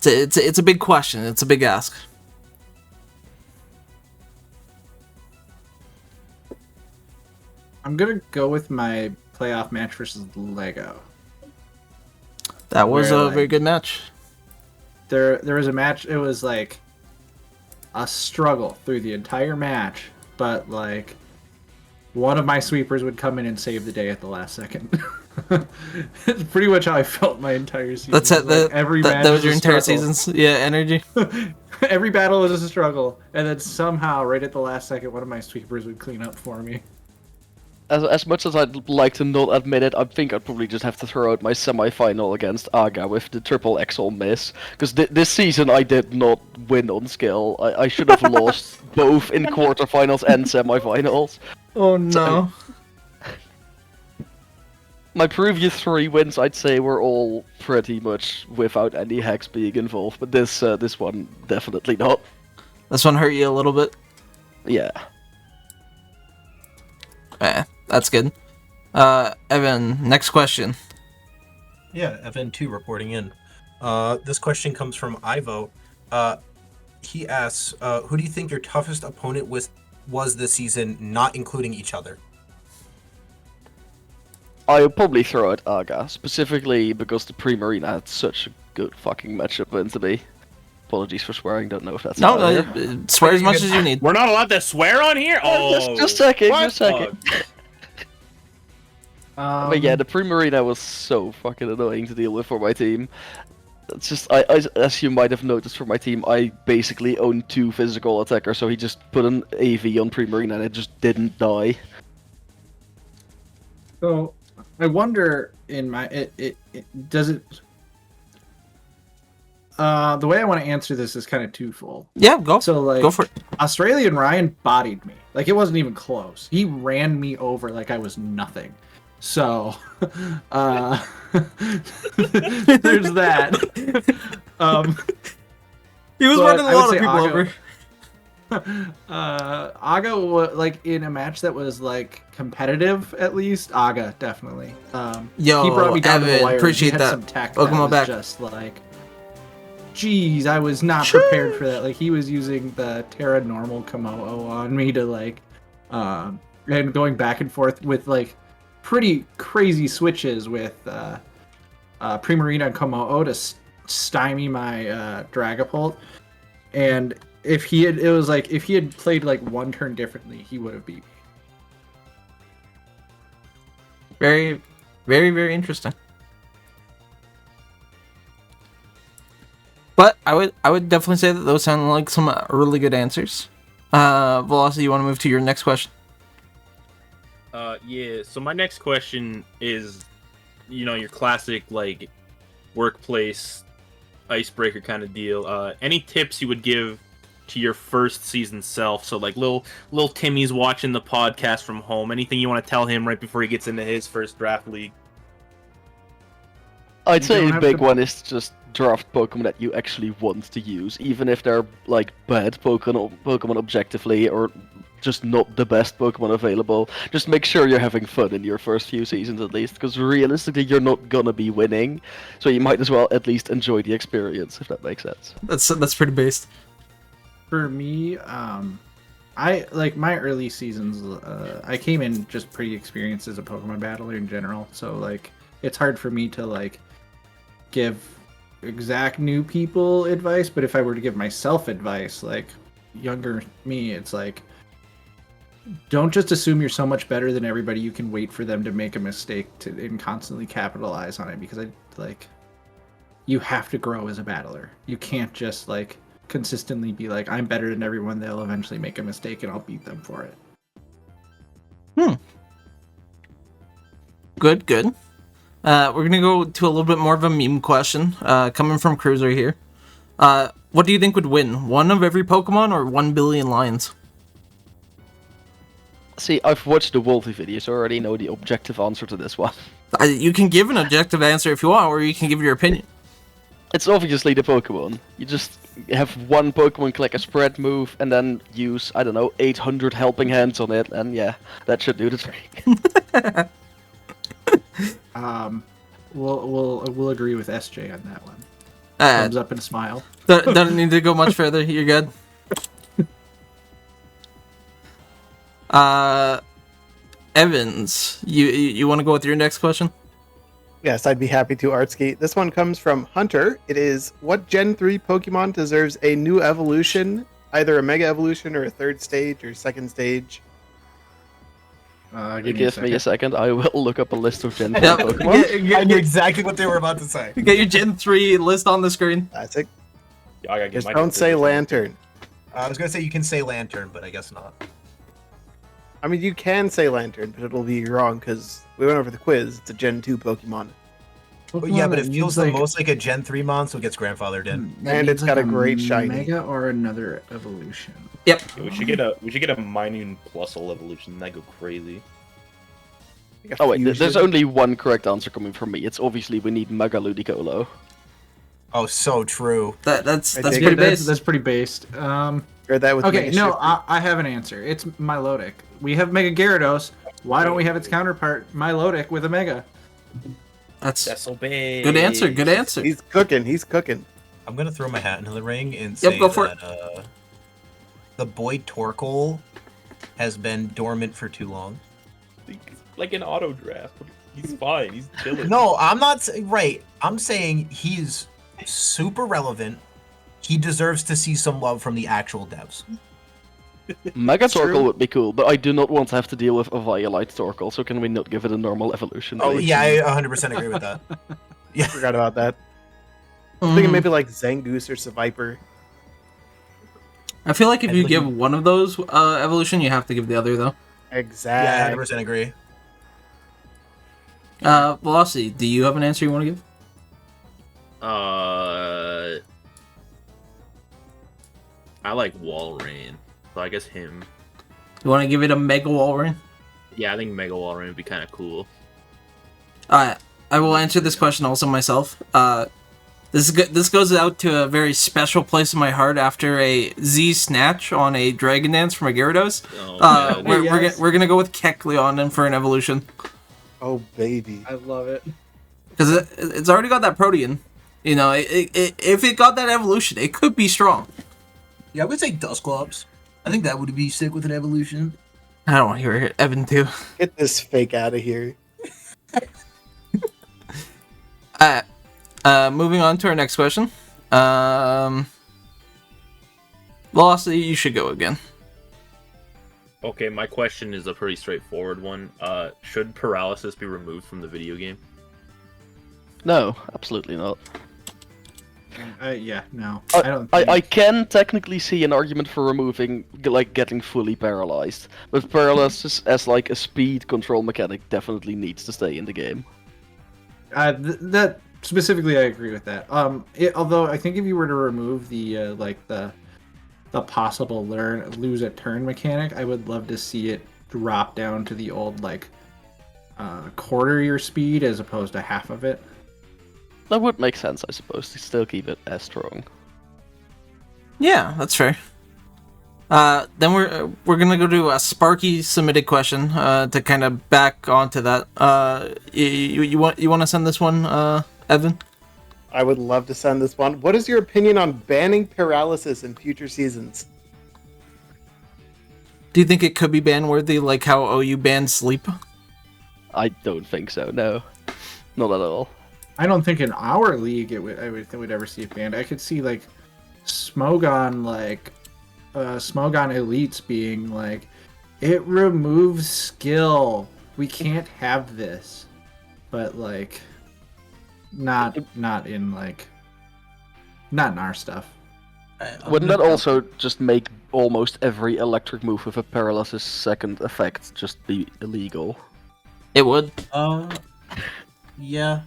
It's a big question. It's a big ask. I'm gonna go with my playoff match versus Lego. That was Where, a like, very good match. There was a match, it was like a struggle through the entire match, but like one of my sweepers would come in and save the day at the last second. It's pretty much how I felt my entire season. That's it. Like, That was your entire season's energy. Every battle was a struggle, and then somehow, right at the last second, one of my sweepers would clean up for me. As much as I'd like to not admit it, I think I'd probably just have to throw out my semi-final against Aga with the triple XL miss. Because this season I did not win on skill. I should have lost both in quarterfinals and semi-finals. Oh no. My previous 3 wins, I'd say, were all pretty much without any hex being involved. But this one, definitely not. This one hurt you a little bit? Yeah. That's good. Evan, next question. Yeah, Evan 2 reporting in. This question comes from Ivo. He asks, who do you think your toughest opponent was this season, not including each other? I would probably throw out Arga, specifically because the Primarina had such a good fucking matchup into me. Apologies for swearing, don't know if that's No, allowed here. swear as much as you need. We're not allowed to swear on here? Oh, Just checking, what? just checking. But yeah, the Primarina was so fucking annoying to deal with for my team. It's just, as you might have noticed for my team, I basically own 2 physical attackers, so he just put an AV on Primarina and it just didn't die. So I wonder in my does it the way I want to answer this is kind of twofold. Yeah, go. So like Go for it. Australian Ryan bodied me. Like it wasn't even close. He ran me over like I was nothing. So there's that. He was but running a I would lot of say people Aga- over. Aga, like in a match that was like competitive, at least Aga definitely. Yo, he brought me down to the Evan, wire. appreciate He had that. some tech Welcome that on was back. just like, geez, I was not prepared for that. Like he was using the Terra normal Komodo on me to like, and going back and forth with like pretty crazy switches with Primarina and Komodo to stymie my Dragapult. And if he had, it was like if he had played like one turn differently, he would have beat me. Very, very, very interesting. But I would definitely say that those sound like some really good answers. Velocity, you want to move to your next question? Yeah. So my next question is, your classic like workplace icebreaker kind of deal. Any tips you would give to your first season self? So like little Timmy's watching the podcast from home. Anything you want to tell him right before he gets into his first draft league? I'd You say don't the have big to- one is just draft Pokemon that you actually want to use, even if they're like bad Pokemon objectively or just not the best Pokemon available. Just make sure you're having fun in your first few seasons at least, because realistically you're not gonna be winning, so you might as well at least enjoy the experience, if that makes sense. That's pretty based. For me, I like my early seasons. I came in just pretty experienced as a Pokemon battler in general, so like it's hard for me to like give exact new people advice. But if I were to give myself advice, like younger me, it's like don't just assume you're so much better than everybody. You can wait for them to make a mistake and constantly capitalize on it, because you have to grow as a battler. You can't just like consistently be like, I'm better than everyone. They'll eventually make a mistake and I'll beat them for it. Good. We're gonna go to a little bit more of a meme question, coming from Cruiser here. What do you think would win? One of every Pokemon or 1 billion lions? See, I've watched the Wolfie video, so I already know the objective answer to this one. You can give an objective answer if you want, or you can give your opinion. It's obviously the Pokemon. You just have one Pokemon click a spread move and then use, I don't know, 800 helping hands on it, and yeah, that should do the trick. We'll agree with SJ on that one. Uh, Thumbs up and a smile. don't need to go much further. You're good. Evans, you want to go with your next question? Yes, I'd be happy to, Artscape. This one comes from Hunter. It is, what Gen 3 Pokemon deserves a new evolution? Either a Mega Evolution or a third stage or second stage. Give me a second, I will look up a list of Gen 3 Yep. Pokemon. I knew exactly what they were about to say. Get your Gen 3 list on the screen. Classic. Yeah, I gotta get Just my don't say decision. Lantern. I was gonna say you can say Lantern, but I guess not. I mean, you can say Lantern, but it'll be wrong because we went over the quiz. It's a Gen 2 Pokemon. But yeah, but it feels the most like a Gen 3 mon, so it gets grandfathered in. And it's got a great shiny. Mega or another evolution. Yep. Yeah, we should get a Minun Plusle evolution. That go crazy. Like a Oh wait, fusion. there's only one correct answer coming from me. It's obviously we need Mega Ludicolo. Oh, so true. That's I pretty dig Yeah, it. based. that's pretty based. Or that with Okay, Mega no, Shifter. I have an answer. It's Milotic. We have Mega Gyarados. Why don't we have its counterpart, Milotic, with a Mega? That's so big. Good answer. Good answer. He's cooking. I'm gonna throw my hat into the ring and say go for that the boy Torkoal has been dormant for too long. Like an auto draft. He's fine. He's chilling. No, I'm not right. I'm saying he's super relevant. He deserves to see some love from the actual devs. Mega true. Torkoal would be cool, but I do not want to have to deal with a Violite Torkoal, so can we not give it a normal evolution? Oh please? yeah, I 100% agree with that. Yeah, Forgot about that. I'm Mm. thinking maybe like Zangoose or Seviper. I feel like if And you like- give one of those evolution, you have to give the other though. yeah, Exactly. 100% agree. Velocity, do you have an answer you want to give? I like Walrein, so I guess him. You want to give it a Mega Walrein? Yeah, I think Mega Walrein would be kind of cool. I will answer this question also myself. The This goes out to a very special place in my heart after a Z snatch on a Dragon Dance from a Gyarados. Oh, man. We're gonna go with Kecleon in for an evolution Oh baby. I love it. because it's already got that Protean. You know, if it got that evolution, it could be strong. Yeah, I would say Dusclops. I think that would be sick with an evolution. I don't want to hear Evan too. Get this fake out of here. Moving on to our next question. Velocity, you should go again. Okay, my question is a pretty straightforward one. Should paralysis be removed from the video game? No, absolutely not. Yeah, no. I, I don't. I can technically see an argument for removing, like, getting fully paralyzed, but paralysis as like a speed control mechanic definitely needs to stay in the game. That specifically, I agree with that. Although I think if you were to remove the the possible lose a turn mechanic, I would love to see it drop down to the old quarter your speed as opposed to half of it. That would make sense, I suppose, to still keep it as strong. Yeah, that's fair. Then we're gonna go to a Sparky submitted question to kind of back onto that. You want to send this one, Evan? I would love to send this one. What is your opinion on banning paralysis in future seasons? Do you think it could be ban worthy, like how OU banned sleep? I don't think so, no. Not at all. I don't think in our league I would ever see it banned. I could see like Smogon Smogon Elites being like, it removes skill. We can't have this. But like not in our stuff. Wouldn't that also just make almost every electric move with a paralysis second effect just be illegal? It would. Yeah.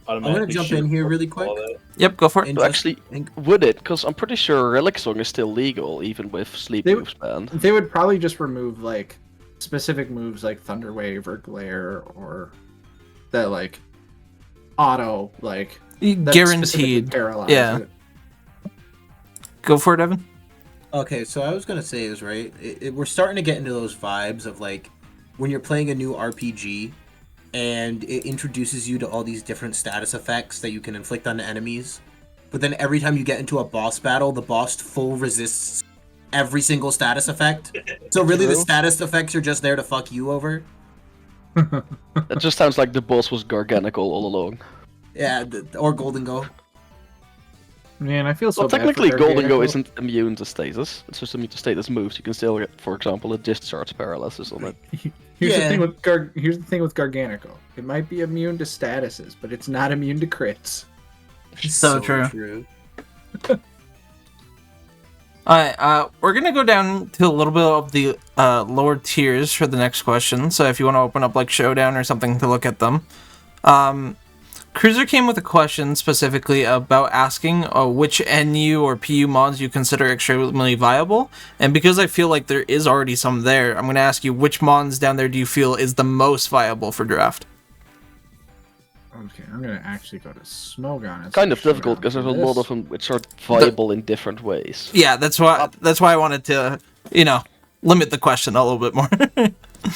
I'm gonna Automatically jump shoot in here really all quick. that. Yep, go for it. And Actually, would it? Because I'm pretty sure Relic Song is still legal, even with sleep They- moves banned. They would probably just remove like specific moves like Thunder Wave or Glare or that like auto that specifically Guaranteed. paralyze Yeah. it. Go for it, Evan. Okay, so I was gonna say is right. We're starting to get into those vibes of like when you're playing a new RPG, and it introduces you to all these different status effects that you can inflict on the enemies. But then every time you get into a boss battle, the boss full resists every single status effect. So really, the True. status effects are just there to fuck you over. It just sounds like the boss was Garganical all along. Yeah, or Golden Go. Man, I feel so Well, bad for technically, Golden Go Garganical. isn't immune to status. It's just immune to status moves. You can still get, for example, a discharge paralysis on it. Here's Yeah. the thing with Garganical. It might be immune to statuses, but it's not immune to crits. So true. Alright, we're gonna go down to a little bit of the lower tiers for the next question. So if you want to open up like Showdown or something to look at them. Cruiser came with a question specifically about asking which NU or PU mods you consider extremely viable. And because I feel like there is already some there, I'm going to ask you which mods down there do you feel is the most viable for draft? Okay, I'm gonna actually go to Smogon. Kind of difficult because there's a lot of them which are viable in different ways. Yeah, that's why I wanted to, limit the question a little bit more.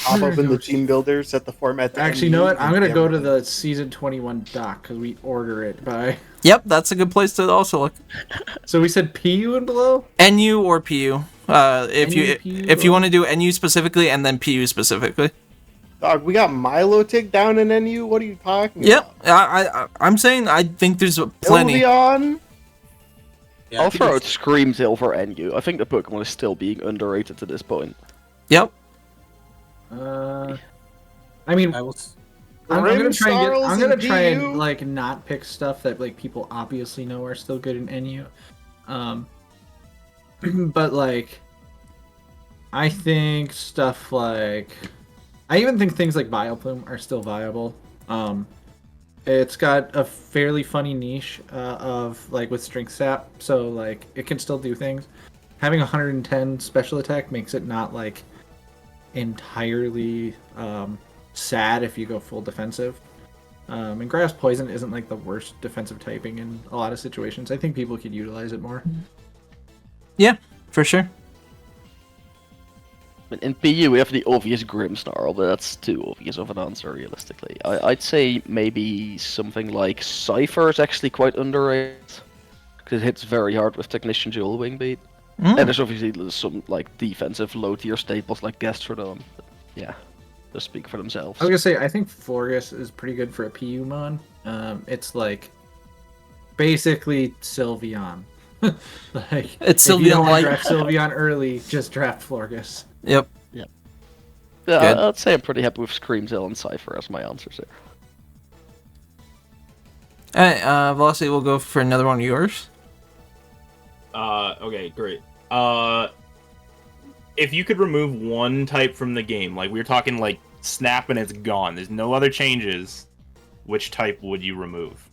I'll open the team builder, set the format to Actually, you NU, know what? I'm and gonna go to everything. the season 21 doc because we order it by. Yep, that's a good place to also look. So we said PU and below. NU or PU. If NU, you want to do NU specifically and then PU specifically. Dog, we got Milotic down in NU. What are you talking Yep, about? I'm saying I think there's plenty. Sylveon? Yeah, I I'll think throw out it's- Screamtail for NU. I think the Pokemon is still being underrated to this point. Yep. I mean, I will. I'm gonna try and Rimstarls I'm gonna and try DU? and like not pick stuff that like people obviously know are still good in NU. But like I think stuff like I even think things like Bioplume are still viable. It's got a fairly funny niche of like with strength sap, so like it can still do things. Having 110 special attack makes it not like entirely sad if you go full defensive. And Grass Poison isn't like the worst defensive typing in a lot of situations. I think people could utilize it more. Yeah, for sure. In PU, we have the obvious Grimmsnarl, but that's too obvious of an answer, realistically. I'd say maybe something like Cypher is actually quite underrated, because it hits very hard with Technician Jewel Wing Beat. And there's obviously some like defensive low-tier staples like Gastrodon. But yeah, just speak for themselves. I was gonna say I think Florges is pretty good for a PU mon. It's like basically Sylveon. Like It's if you Sylveon don't want to light. draft Sylveon early, just draft Florges. Yep. Yeah, Good. I'd say I'm pretty happy with Screamtail and Cypher as my answers here. Alright, Velocity, we'll go for another one of yours. Okay, great. If you could remove one type from the game, like we were talking like Snap and it's gone, there's no other changes, which type would you remove?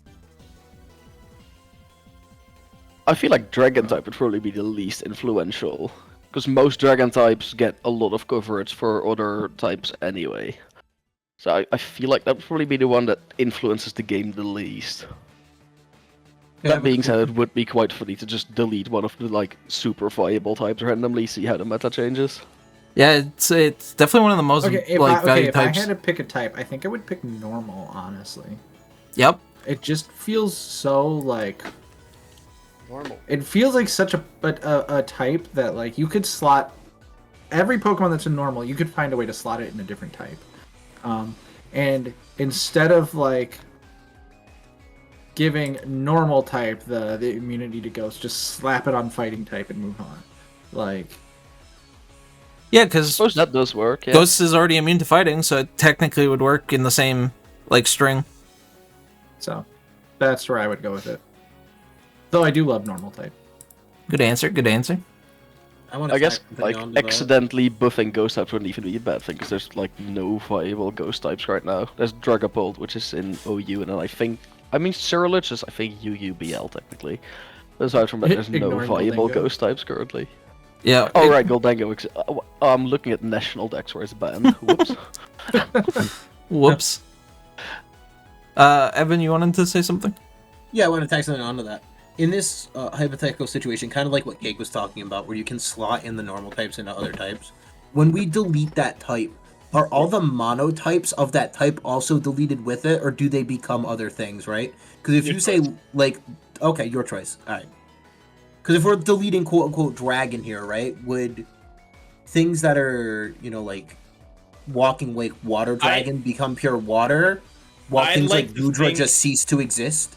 I feel like Dragon type would probably be the least influential, because most Dragon types get a lot of coverage for other types anyway. So I feel like that would probably be the one that influences the game the least. That being said, it would be quite funny to just delete one of the like super viable types randomly, see how the meta changes. Yeah, it's definitely one of the most valued If I types. had to pick a type, I think I would pick normal, honestly. Yep. It just feels so like Normal. it feels like such a type that like you could slot every Pokemon that's a normal, you could find a way to slot it in a different type. And instead of like giving normal type the immunity to Ghost, just slap it on fighting type and move on. Like Yeah, I because suppose that does work, yeah. Ghost is already immune to fighting, so it technically would work in the same like string. so, that's where I would go with it. Though I do love normal type. Good answer. Good answer. I guess like accidentally buffing ghost types wouldn't even be a bad thing, because there's like no viable ghost types right now. There's Dragapult, which is in OU, and then Cyrillich is I think UUBL technically. But aside from that, there's no Ignoring viable Goldengo. ghost types currently. Yeah. Oh right, Goldango. I'm looking at national decks where it's banned. Whoops. Whoops. Evan, you wanted to say something? Yeah, I want to tag something onto that. In this hypothetical situation, kind of like what Cake was talking about, where you can slot in the normal types into other types, when we delete that type, are all the monotypes of that type also deleted with it, or do they become other things, right? Because if you say, like, okay, your choice, alright. Because if we're deleting quote-unquote dragon here, right, would things that are, like, Walking Wake Water Dragon become pure water, while things like Gudra just cease to exist?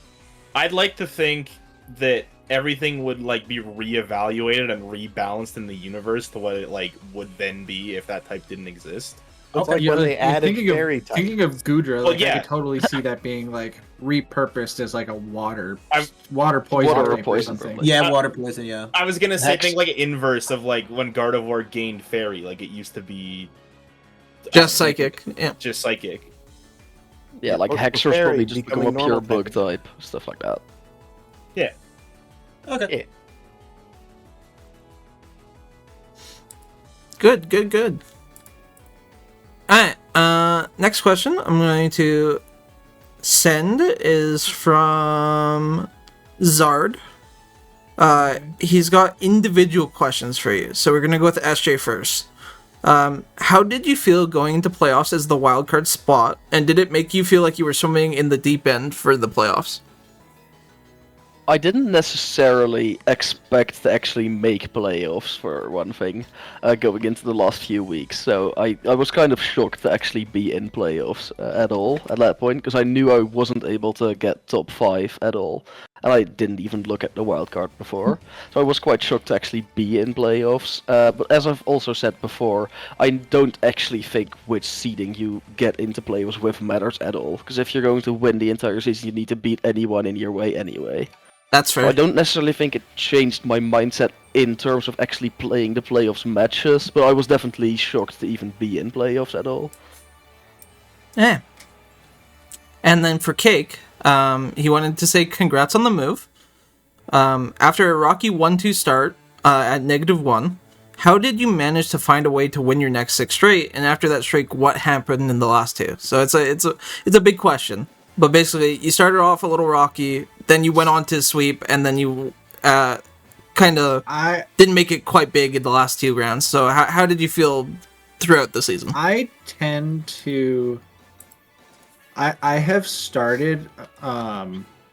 I'd like to think that everything would like be reevaluated and rebalanced in the universe to what it like would then be if that type didn't exist. It's like when they added fairy type. Thinking of Gudra, Well, like, yeah. I could totally see that being like repurposed as like a water poison Water type or poison, something. probably. Yeah, water poison, yeah. I was gonna say Hex. think like an inverse of like when Gardevoir gained fairy, like it used to be Just psychic. Yeah. just psychic. Yeah, like Or Hexor's fairy probably just become a becoming pure normal bug type, stuff like that. Okay. Good. Alright, next question I'm going to send is from Zard. He's got individual questions for you, so we're gonna go with SJ first. How did you feel going into playoffs as the wildcard spot, and did it make you feel like you were swimming in the deep end for the playoffs? I didn't necessarily expect to actually make playoffs, for one thing, going into the last few weeks. So I was kind of shocked to actually be in playoffs at all at that point, because I knew I wasn't able to get top 5 at all. And I didn't even look at the wildcard before. So I was quite shocked to actually be in playoffs. But as I've also said before, I don't actually think which seeding you get into playoffs with matters at all. Because if you're going to win the entire season, you need to beat anyone in your way anyway. That's fair. I don't necessarily think it changed my mindset in terms of actually playing the playoffs matches, but I was definitely shocked to even be in playoffs at all. Yeah. And then for Cake, he wanted to say congrats on the move. After a rocky 1-2 start at -1, how did you manage to find a way to win your next 6 straight? And after that streak, what happened in the last 2? So it's a big question. but basically you started off a little rocky, then you went on to sweep, and then you kind of I didn't make it quite big in the last 2 rounds. So how did you feel throughout the season? I tend to. I have started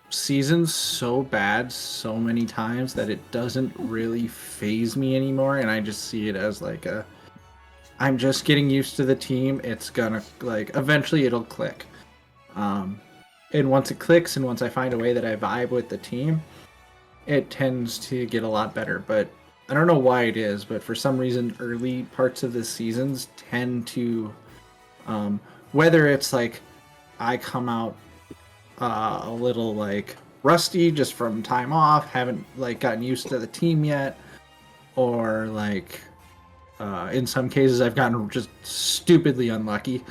seasons so bad so many times that it doesn't really phase me anymore, and I just see it as like I'm just getting used to the team. It's gonna like eventually it'll click. And once it clicks and once I find a way that I vibe with the team, it tends to get a lot better. But I don't know why it is, but for some reason early parts of the seasons tend to whether it's like I come out a little like rusty just from time off, haven't like gotten used to the team yet, or like in some cases I've gotten just stupidly unlucky.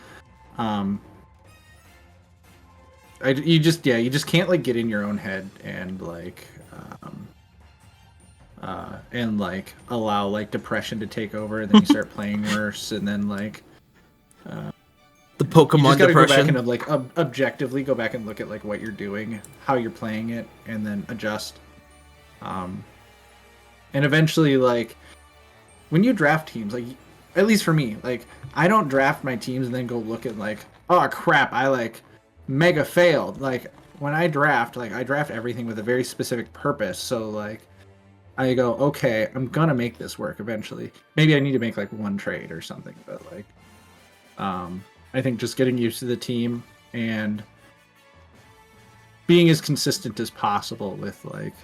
You just can't like get in your own head and like allow like depression to take over, and then you start playing worse, and then like The you Pokemon just gotta depression. go back and like objectively go back and look at like what you're doing, how you're playing it, and then adjust. And eventually, like when you draft teams, like at least for me, like I don't draft my teams and then go look at like, oh crap, I like mega failed. Like when I draft, like I draft everything with a very specific purpose. So like I go, okay, I'm gonna make this work eventually. Maybe I need to make like one trade or something, but like I think just getting used to the team and being as consistent as possible with like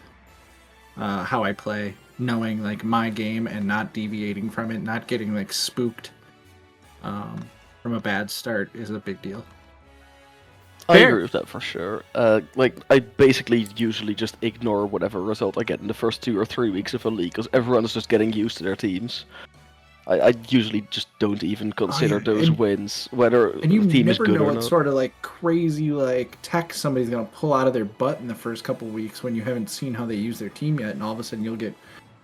how I play, knowing like my game and not deviating from it, not getting like spooked from a bad start is a big deal. I Fair. agree with that for sure. Like, I basically usually just ignore whatever result I get in the first 2 or 3 weeks of a league, because everyone's just getting used to their teams. I usually just don't even consider those wins, whether And you the team is never good know or what not. sort of like crazy like tech somebody's gonna pull out of their butt in the first couple weeks when you haven't seen how they use their team yet, and all of a sudden you'll get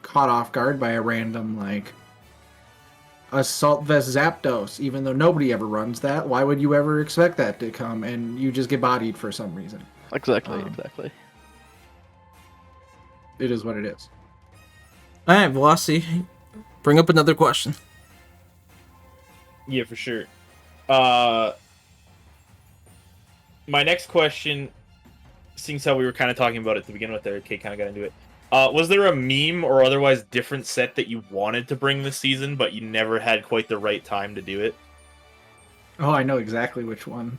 caught off guard by a random like assault vest Zapdos, even though nobody ever runs that. Why would you ever expect that to come? And you just get bodied for some reason. Exactly, Um, exactly. It is what it is. All right, Velocity, bring up another question. Yeah, for sure. My next question, seeing how we were kind of talking about it at the beginning with there, Kate kind of got into it. Was there a meme or otherwise different set that you wanted to bring this season, but you never had quite the right time to do it? Oh, I know exactly which one.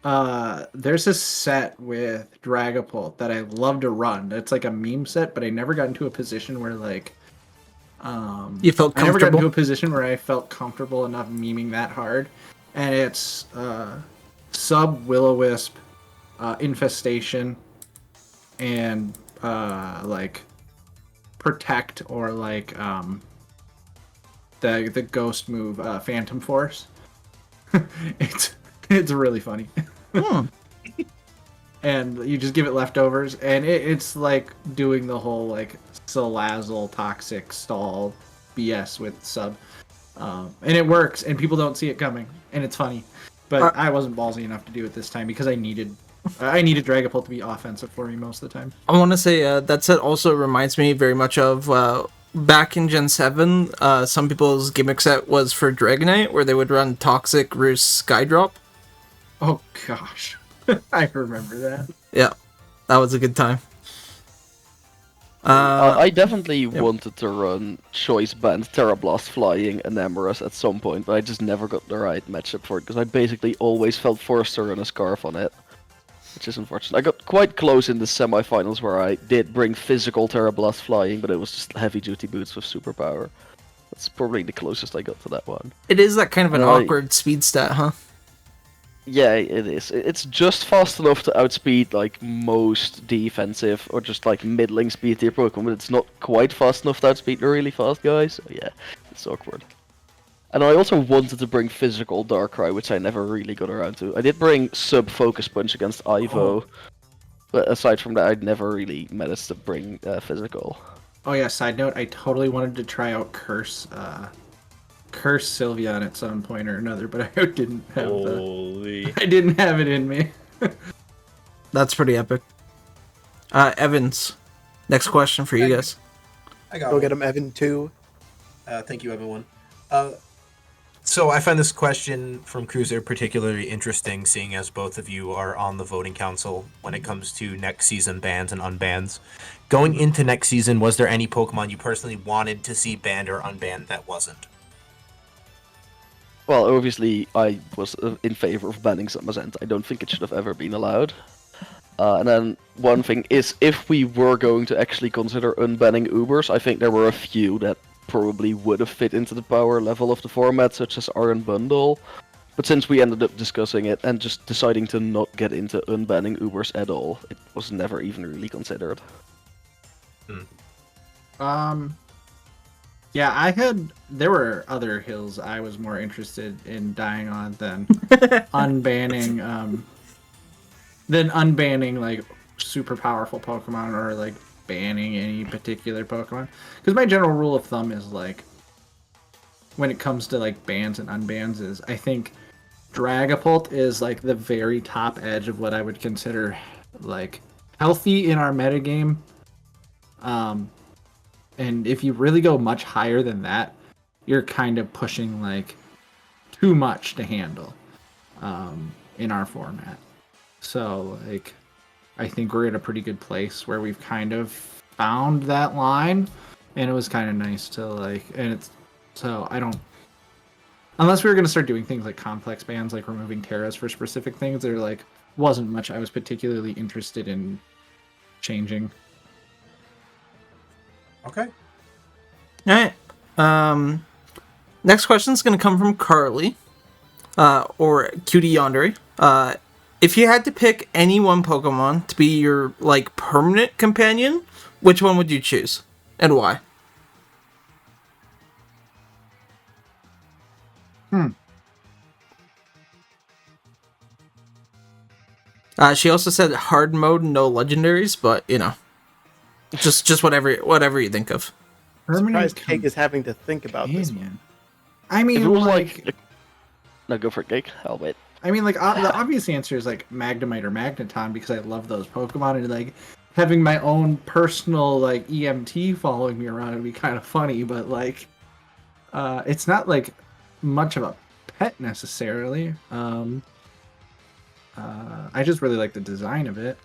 There's a set with Dragapult that I love to run. It's like a meme set, but I never got into a position where like You felt I never got into comfortable? a position where I felt comfortable enough memeing that hard. And it's Sub Will-O-Wisp, Infestation, and like Protect, or like the ghost move, Phantom Force. It's really funny. Hmm. And you just give it leftovers, and it's like doing the whole like Salazzle toxic stall BS with Sub, and it works, and people don't see it coming, and it's funny. But I wasn't ballsy enough to do it this time because I needed Dragapult to be offensive for me most of the time. I want to say that set also reminds me very much of back in Gen 7, some people's gimmick set was for Dragonite, where they would run Toxic, Roost, Skydrop. Oh gosh, I remember that. Yeah, that was a good time. I definitely wanted to run Choice Band, Terra Blast Flying, and Emorus at some point, but I just never got the right matchup for it, because I basically always felt forced to run a Scarf on it. Which is unfortunate. I got quite close in the semifinals where I did bring physical Terra Blast Flying, but it was just heavy duty boots with superpower. That's probably the closest I got to that one. It is that kind of an Right. awkward speed stat, huh? Yeah, it is. It's just fast enough to outspeed like most defensive or just like middling speed tier Pokemon, but it's not quite fast enough to outspeed the really fast guys. So yeah, it's awkward. And I also wanted to bring physical Darkrai, which I never really got around to. I did bring Sub Focus Punch against Ivo, but aside from that, I'd never really managed to bring physical. Oh yeah, side note, I totally wanted to try out Curse Sylveon at some point or another, but I didn't have Holy. I didn't have it in me. That's pretty epic. Evans, next question for you guys. I got Go one. get him, Evan, too. Thank you, everyone. So I find this question from Cruiser particularly interesting, seeing as both of you are on the voting council when it comes to next season bans and unbans. Going into next season, was there any Pokemon you personally wanted to see banned or unbanned that wasn't? Well, obviously, I was in favor of banning Summersend. I don't think it should have ever been allowed. And then one thing is, if we were going to actually consider unbanning Ubers, I think there were a few that probably would have fit into the power level of the format, such as Iron Bundle. But since we ended up discussing it and just deciding to not get into unbanning Ubers at all, it was never even really considered. Yeah, there were other hills I was more interested in dying on than unbanning like super powerful Pokemon or like banning any particular Pokemon. Because my general rule of thumb is like, when it comes to like bans and unbans, is I think Dragapult is like the very top edge of what I would consider like healthy in our metagame. And if you really go much higher than that, you're kind of pushing like too much to handle in our format. So like, I think we're in a pretty good place where we've kind of found that line, and it was kind of nice to like, and it's so I don't. Unless we were going to start doing things like complex bans, like removing Terras for specific things, there like wasn't much I was particularly interested in changing. Okay. All right. Next question is going to come from Carly, or Cutie Yandere. If you had to pick any one Pokemon to be your like permanent companion, which one would you choose, and why? She also said hard mode, no legendaries, but you know, just whatever you think of. I'm surprised Cake is having to think about this one. Companion. I If mean, it was like, no, go for it, Gake. I'll wait. I mean, like the obvious answer is like Magnemite or Magneton because I love those Pokemon, and like having my own personal like EMT following me around would be kind of funny, but like, it's not like much of a pet necessarily. I just really like the design of it.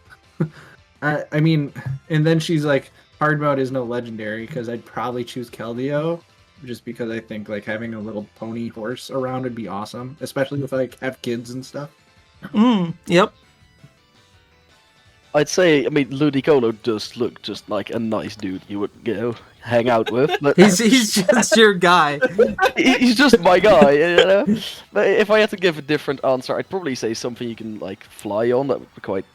I mean, and then she's like, hard mode is no legendary because I'd probably choose Keldeo, just because I think like having a little pony horse around would be awesome, especially if I have kids and stuff. Yep. I'd say, I mean, Ludicolo does look just like a nice dude you would, hang out with. But He's just your guy. he's just my guy, you know. But if I had to give a different answer, I'd probably say something you can like fly on. That would be quite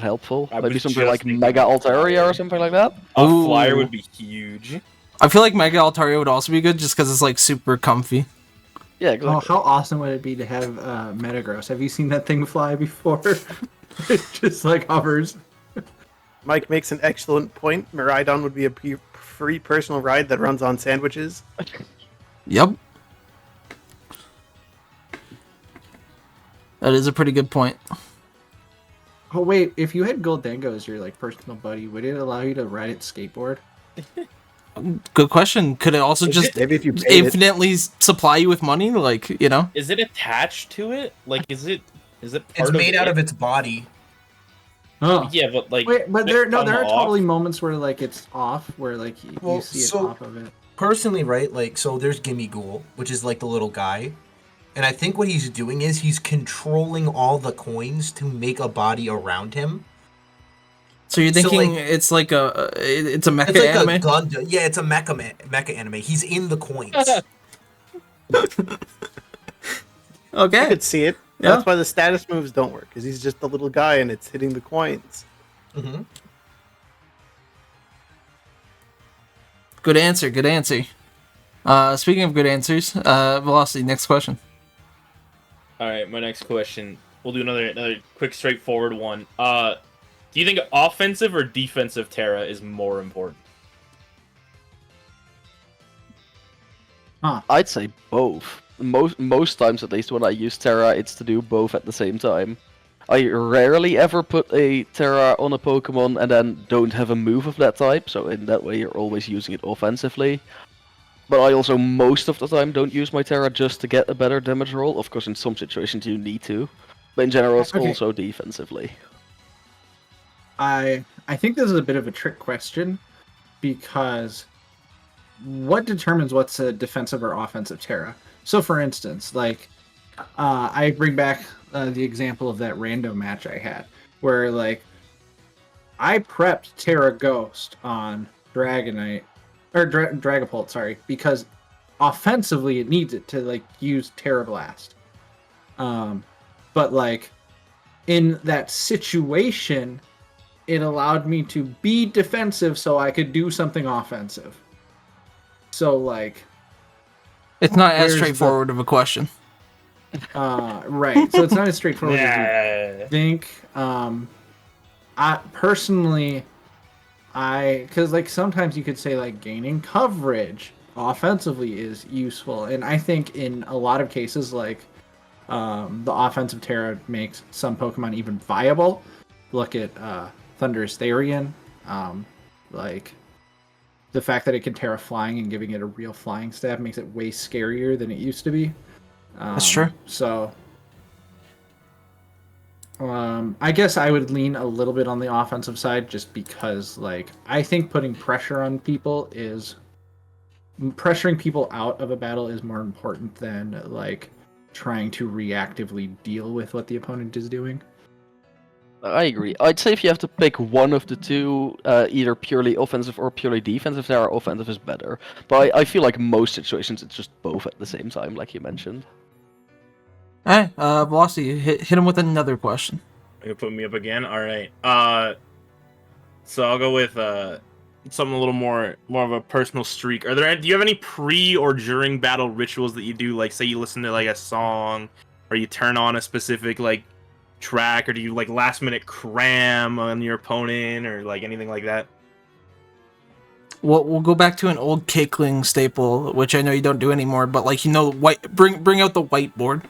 helpful. I Maybe was something just like thinking Mega about Altaria Flyer. or something like that. A Ooh. flyer would be huge. I feel like Mega Altaria would also be good just because it's like super comfy. Yeah, Oh, exactly. how awesome would it be to have Metagross? Have you seen that thing fly before? It just like hovers. Mike makes an excellent point. Miraidon would be a free personal ride that runs on sandwiches. Yep. That is a pretty good point. Oh wait, if you had Goldengo as your like personal buddy, would it allow you to ride its skateboard? Good question. Could it also just Maybe if you paid it. infinitely supply you with money? Like, you know? Is it attached to it? Like, is it part It's of made out it? of its body. Oh. Yeah, but like. Wait, but there come are off? totally moments where like it's off, where like you Well, see it so- off of it. Personally, right, like, so there's Gimme Ghoul, which is like the little guy. And I think what he's doing is he's controlling all the coins to make a body around him. So you're So, thinking like- it's like it's a mecha It's like anime? a Gundam. Yeah, it's a mecha anime. He's in the coins. I Okay. could see it. Yeah. That's why the status moves don't work, because he's just a little guy and it's hitting the coins. hmm Good answer. Good answer. Speaking of good answers, Velocity, next question. All right, my next question. We'll do another quick, straightforward one. Do you think offensive or defensive Terra is more important? I'd say both. Most times, at least when I use Terra, it's to do both at the same time. I rarely ever put a Terra on a Pokemon and then don't have a move of that type, so in that way you're always using it offensively. But I also most of the time don't use my Terra just to get a better damage roll. Of course, in some situations you need to, but in general it's Okay. also defensively. I think this is a bit of a trick question because what determines what's a defensive or offensive Terra? So, for instance, like I bring back the example of that random match I had, where like I prepped Terra Ghost on Dragonite or Dragapult, sorry, because offensively it needs it to like use Terra Blast. But like in that situation, it allowed me to be defensive so I could do something offensive. So like It's not as Where's the- straightforward of a question. right. So it's not as straightforward as you Yeah. think. I personally, because like sometimes you could say like gaining coverage offensively is useful, and I think in a lot of cases like the offensive Terra makes some Pokemon even viable. Look at Thunderous Therian, like the fact that it can Terra flying and giving it a real flying stab makes it way scarier than it used to be. That's true. So, I guess I would lean a little bit on the offensive side just because, like, I think putting pressure on people is pressuring people out of a battle is more important than like trying to reactively deal with what the opponent is doing. I agree. I'd say if you have to pick one of the two, either purely offensive or purely defensive, Terra offensive is better. But I feel like most situations it's just both at the same time, like you mentioned. Alright, Velocity, hit him with another question. You put me up again. All right. So I'll go with something a little more of a personal streak. Do you have any pre or during battle rituals that you do? Like, say you listen to like a song, or you turn on a specific like track, or do you like last minute cram on your opponent, or like anything like that? We'll go back to an old Cakeling staple, which I know you don't do anymore, but like bring out the whiteboard.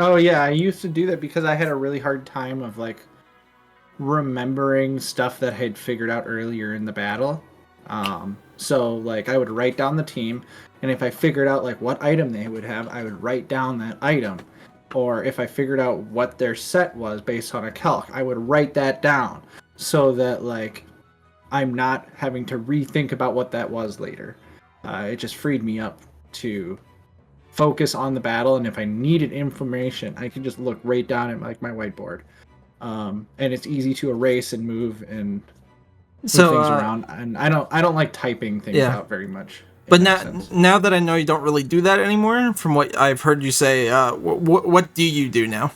Oh yeah, I used to do that because I had a really hard time of like remembering stuff that I had figured out earlier in the battle. So like I would write down the team, and if I figured out like what item they would have, I would write down that item. Or if I figured out what their set was based on a calc, I would write that down so that like I'm not having to rethink about what that was later. It just freed me up to focus on the battle, and if I needed information, I could just look right down at like my whiteboard. And it's easy to erase and move and move So things around. And I don't like typing things Yeah. out very much. But in that sense. now that I know you don't really do that anymore, from what I've heard you say, what do you do now?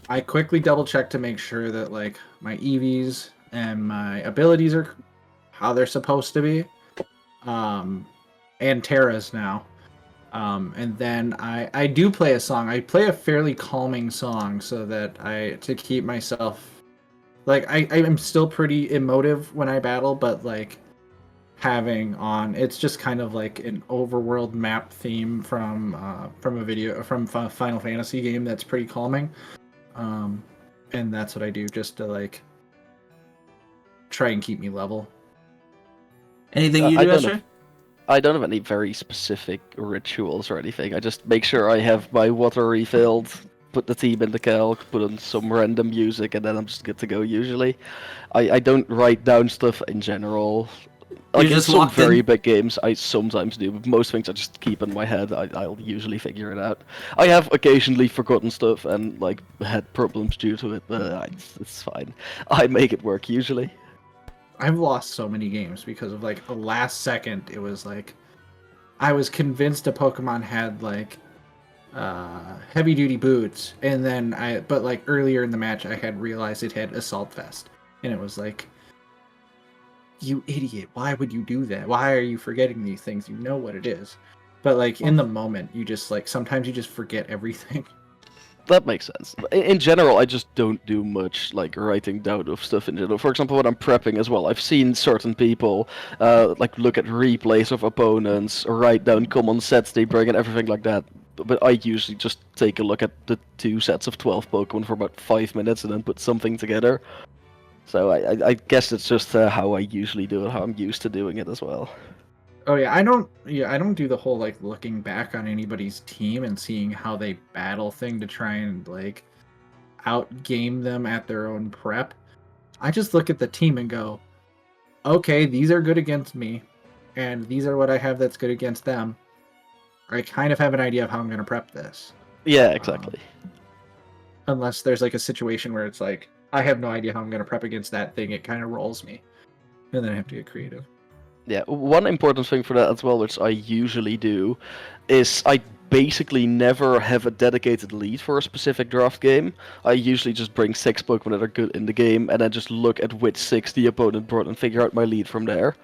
I quickly double check to make sure that like my EVs and my abilities are how they're supposed to be. And Terra's now. And then I do play a song. I play a fairly calming song so that to keep myself like I'm still pretty emotive when I battle, but like having on it's just kind of like an overworld map theme from a Final Fantasy game that's pretty calming. And that's what I do just to like try and keep me level. Anything you I do, don't Esther? know. I don't have any very specific rituals or anything. I just make sure I have my water refilled, put the team in the calc, put on some random music, and then I'm just good to go usually. I don't write down stuff in general. Like in just some locked in? very big games, I sometimes do, but most things I just keep in my head. I'll usually figure it out. I have occasionally forgotten stuff and like had problems due to it, but it's fine. I make it work usually. I've lost so many games because of like a last second. It was like I was convinced a Pokemon had like heavy duty boots, and then but like earlier in the match I had realized it had Assault Vest, and it was like, you idiot, why would you do that? Why are you forgetting these things? You know what it is. But like in the moment, you just like sometimes you just forget everything. That makes sense. In general, I just don't do much like writing down of stuff in general. For example, when I'm prepping as well, I've seen certain people like look at replays of opponents, or write down common sets they bring and everything like that. but I usually just take a look at the 2 sets of 12 Pokemon for about 5 minutes and then put something together. So I guess it's just how I usually do it, how I'm used to doing it as well. Oh yeah, I don't do the whole like looking back on anybody's team and seeing how they battle thing to try and like outgame them at their own prep. I just look at the team and go, okay, these are good against me, and these are what I have that's good against them. I kind of have an idea of how I'm going to prep this. Yeah, exactly. Unless there's like a situation where it's like, I have no idea how I'm going to prep against that thing, it kind of rolls me. And then I have to get creative. Yeah, one important thing for that as well, which I usually do, is I basically never have a dedicated lead for a specific draft game. I usually just bring 6 Pokemon that are good in the game, and then just look at which 6 the opponent brought and figure out my lead from there.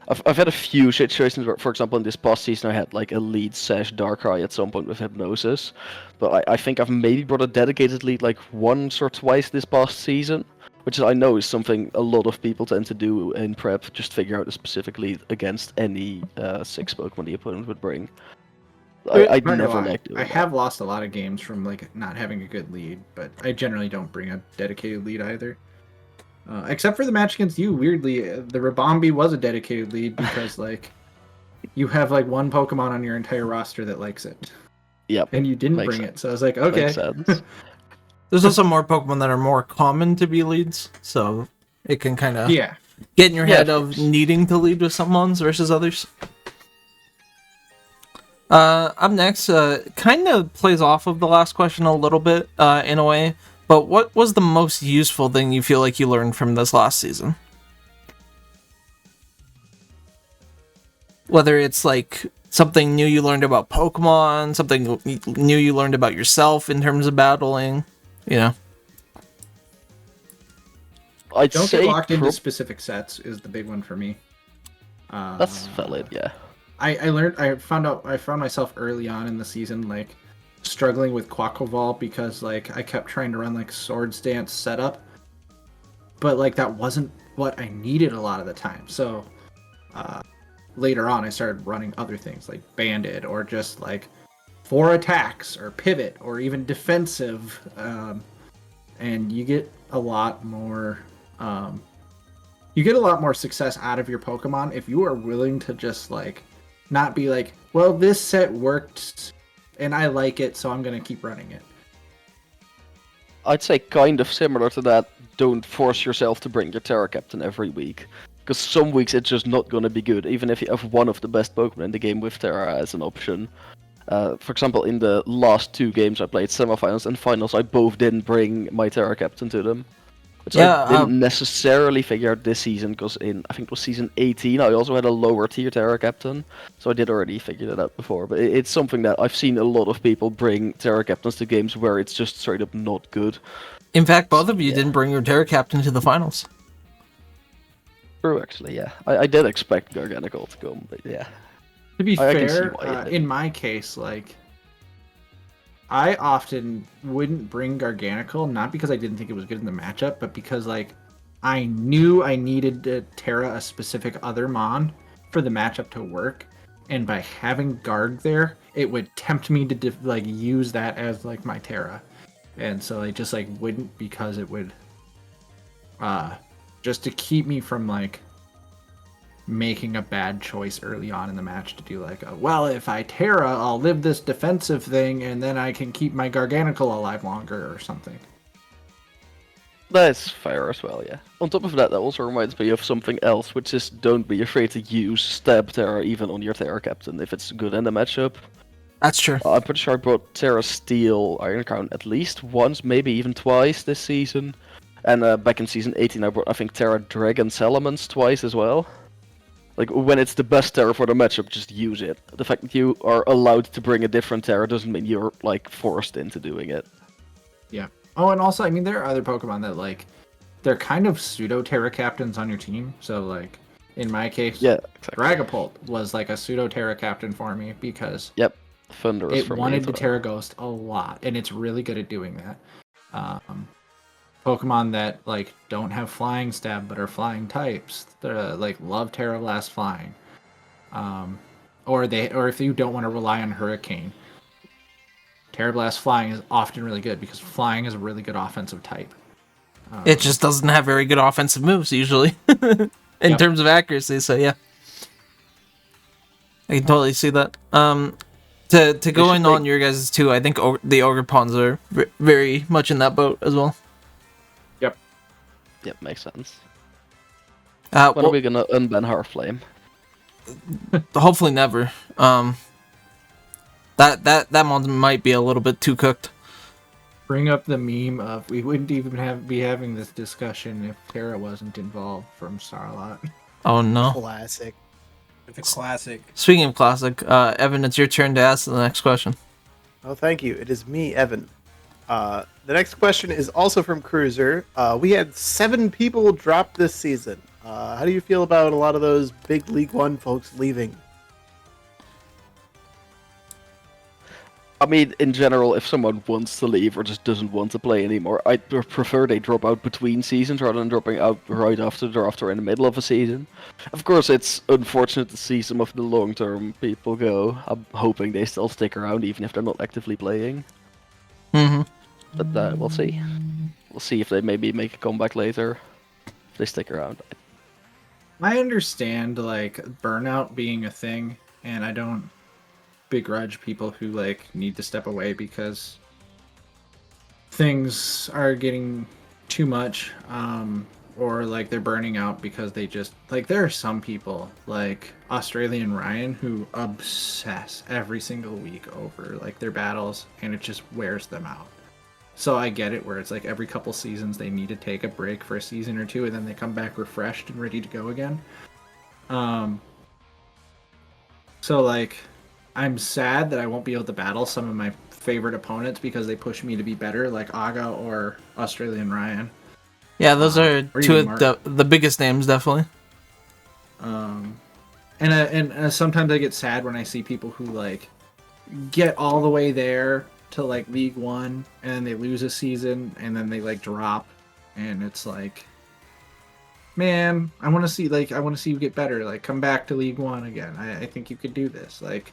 I've had a few situations where, for example, in this past season I had like a lead / Darkrai at some point with Hypnosis, but I think I've maybe brought a dedicated lead like once or twice this past season, which I know is something a lot of people tend to do in prep, just figure out a specific lead against any 6 Pokemon the opponent would bring. I'd Not gonna never lie, like doing I that. have lost a lot of games from like not having a good lead, but I generally don't bring a dedicated lead either. Except for the match against you, weirdly, the Rabombi was a dedicated lead because like you have like one Pokemon on your entire roster that likes it, Yep, and you didn't makes bring sense. it. So I was like, Makes okay. sense. There's also more Pokemon that are more common to be leads, so it can kind of Yeah. get in your Yeah, head of of course. needing to lead with some ones versus others. Up next, kind of plays off of the last question a little bit, in a way, but what was the most useful thing you feel like you learned from this last season? Whether it's like something new you learned about Pokemon, something new you learned about yourself in terms of battling, you know? I'd Don't say get locked into specific sets is the big one for me. that's valid, yeah. I found myself early on in the season like struggling with Quaquaval because like I kept trying to run like Swords Dance setup, but like that wasn't what I needed a lot of the time. So later on, I started running other things like Bandit or just like 4 attacks or pivot or even defensive, and you get a lot more. You get a lot more success out of your Pokemon if you are willing to just like not be like, well, this set worked and I like it, so I'm gonna keep running it. I'd say kind of similar to that. Don't force yourself to bring your Terra Captain every week. Because some weeks it's just not going to be good, even if you have one of the best Pokemon in the game with Terra as an option. For example, in the last 2 games I played, semifinals and finals, I both didn't bring my Terra Captain to them. Which Yeah, I didn't necessarily figure out this season, because in, I think it was season 18, I also had a lower tier Terra Captain. So I did already figure it out before. But it's something that I've seen a lot of people bring Terra Captains to games where it's just straight up not good. In fact, both of you Yeah. didn't bring your Terra Captain to the finals. True, actually, yeah. I did expect Garganical to come, but yeah. To be I can see fair, why it didn't. in my case, like I often wouldn't bring Garganical, not because I didn't think it was good in the matchup, but because like I knew I needed to Terra a specific other Mon for the matchup to work, and by having Garg there, it would tempt me to like use that as like my Terra, and so I just like wouldn't because it would, just to keep me from like making a bad choice early on in the match to do like well, if I Terra, I'll live this defensive thing and then I can keep my Garganical alive longer or something. That's fair as well, yeah. On top of that, that also reminds me of something else, which is don't be afraid to use Stab Terra even on your Terra Captain if it's good in the matchup. That's true. I'm pretty sure I brought Terra Steel Iron Crown at least once, maybe even twice this season. And back in season 18 I brought, I think, Terra Dragon Salamence twice as well. Like, when it's the best Terra for the matchup, just use it. The fact that you are allowed to bring a different Terra doesn't mean you're, like, forced into doing it. Yeah. Oh, and also, I mean, there are other Pokemon that like they're kind of pseudo Terra captains on your team. So like in my case, Yeah, exactly. Dragapult was like a pseudo Terra captain for me because Yep. Thunderous it for me wanted as to well. Terra Ghost a lot, and it's really good at doing that. Pokemon that like don't have Flying Stab but are Flying types, like love Terra Blast Flying, or if you don't want to rely on Hurricane, Terra Blast flying is often really good because flying is a really good offensive type. It just doesn't have very good offensive moves usually, in Yep. terms of accuracy. So yeah, I can totally see that. To go should in make- on your guys' too, I think the Ogre Pawns are very much in that boat as well. Yep, makes sense. When When are we gonna unban Hearthflame? Hopefully never. That one might be a little bit too cooked. Bring up the meme of we wouldn't even be having this discussion if Terra wasn't involved from Starlot. Oh no. Classic. It's a classic. Speaking of classic, Evan, it's your turn to ask the next question. Oh, thank you. It is me, Evan. The next question is also from Cruiser. We had 7 people drop this season. How do you feel about a lot of those big League One folks leaving? I mean, in general, if someone wants to leave or just doesn't want to play anymore, I'd prefer they drop out between seasons rather than dropping out right after the draft or in the middle of a season. Of course, it's unfortunate to see some of the long-term people go. I'm hoping they still stick around even if they're not actively playing. Mm-hmm. But we'll see. We'll see if they maybe make a comeback later. If they stick around. I understand like burnout being a thing, and I don't begrudge people who like need to step away because things are getting too much, or like they're burning out because they just like there are some people like Australian Ryan who obsess every single week over like their battles, and it just wears them out. So I get it where it's like every couple seasons they need to take a break for a season or two and then they come back refreshed and ready to go again. So like I'm sad that I won't be able to battle some of my favorite opponents because they push me to be better, like Aga or Australian Ryan. Yeah, those are or two even of the biggest names, definitely. And sometimes I get sad when I see people who like get all the way there to like League One and then they lose a season and then they like drop, and it's like, man, I want to see you get better. Like come back to League One again. I think you could do this. Like.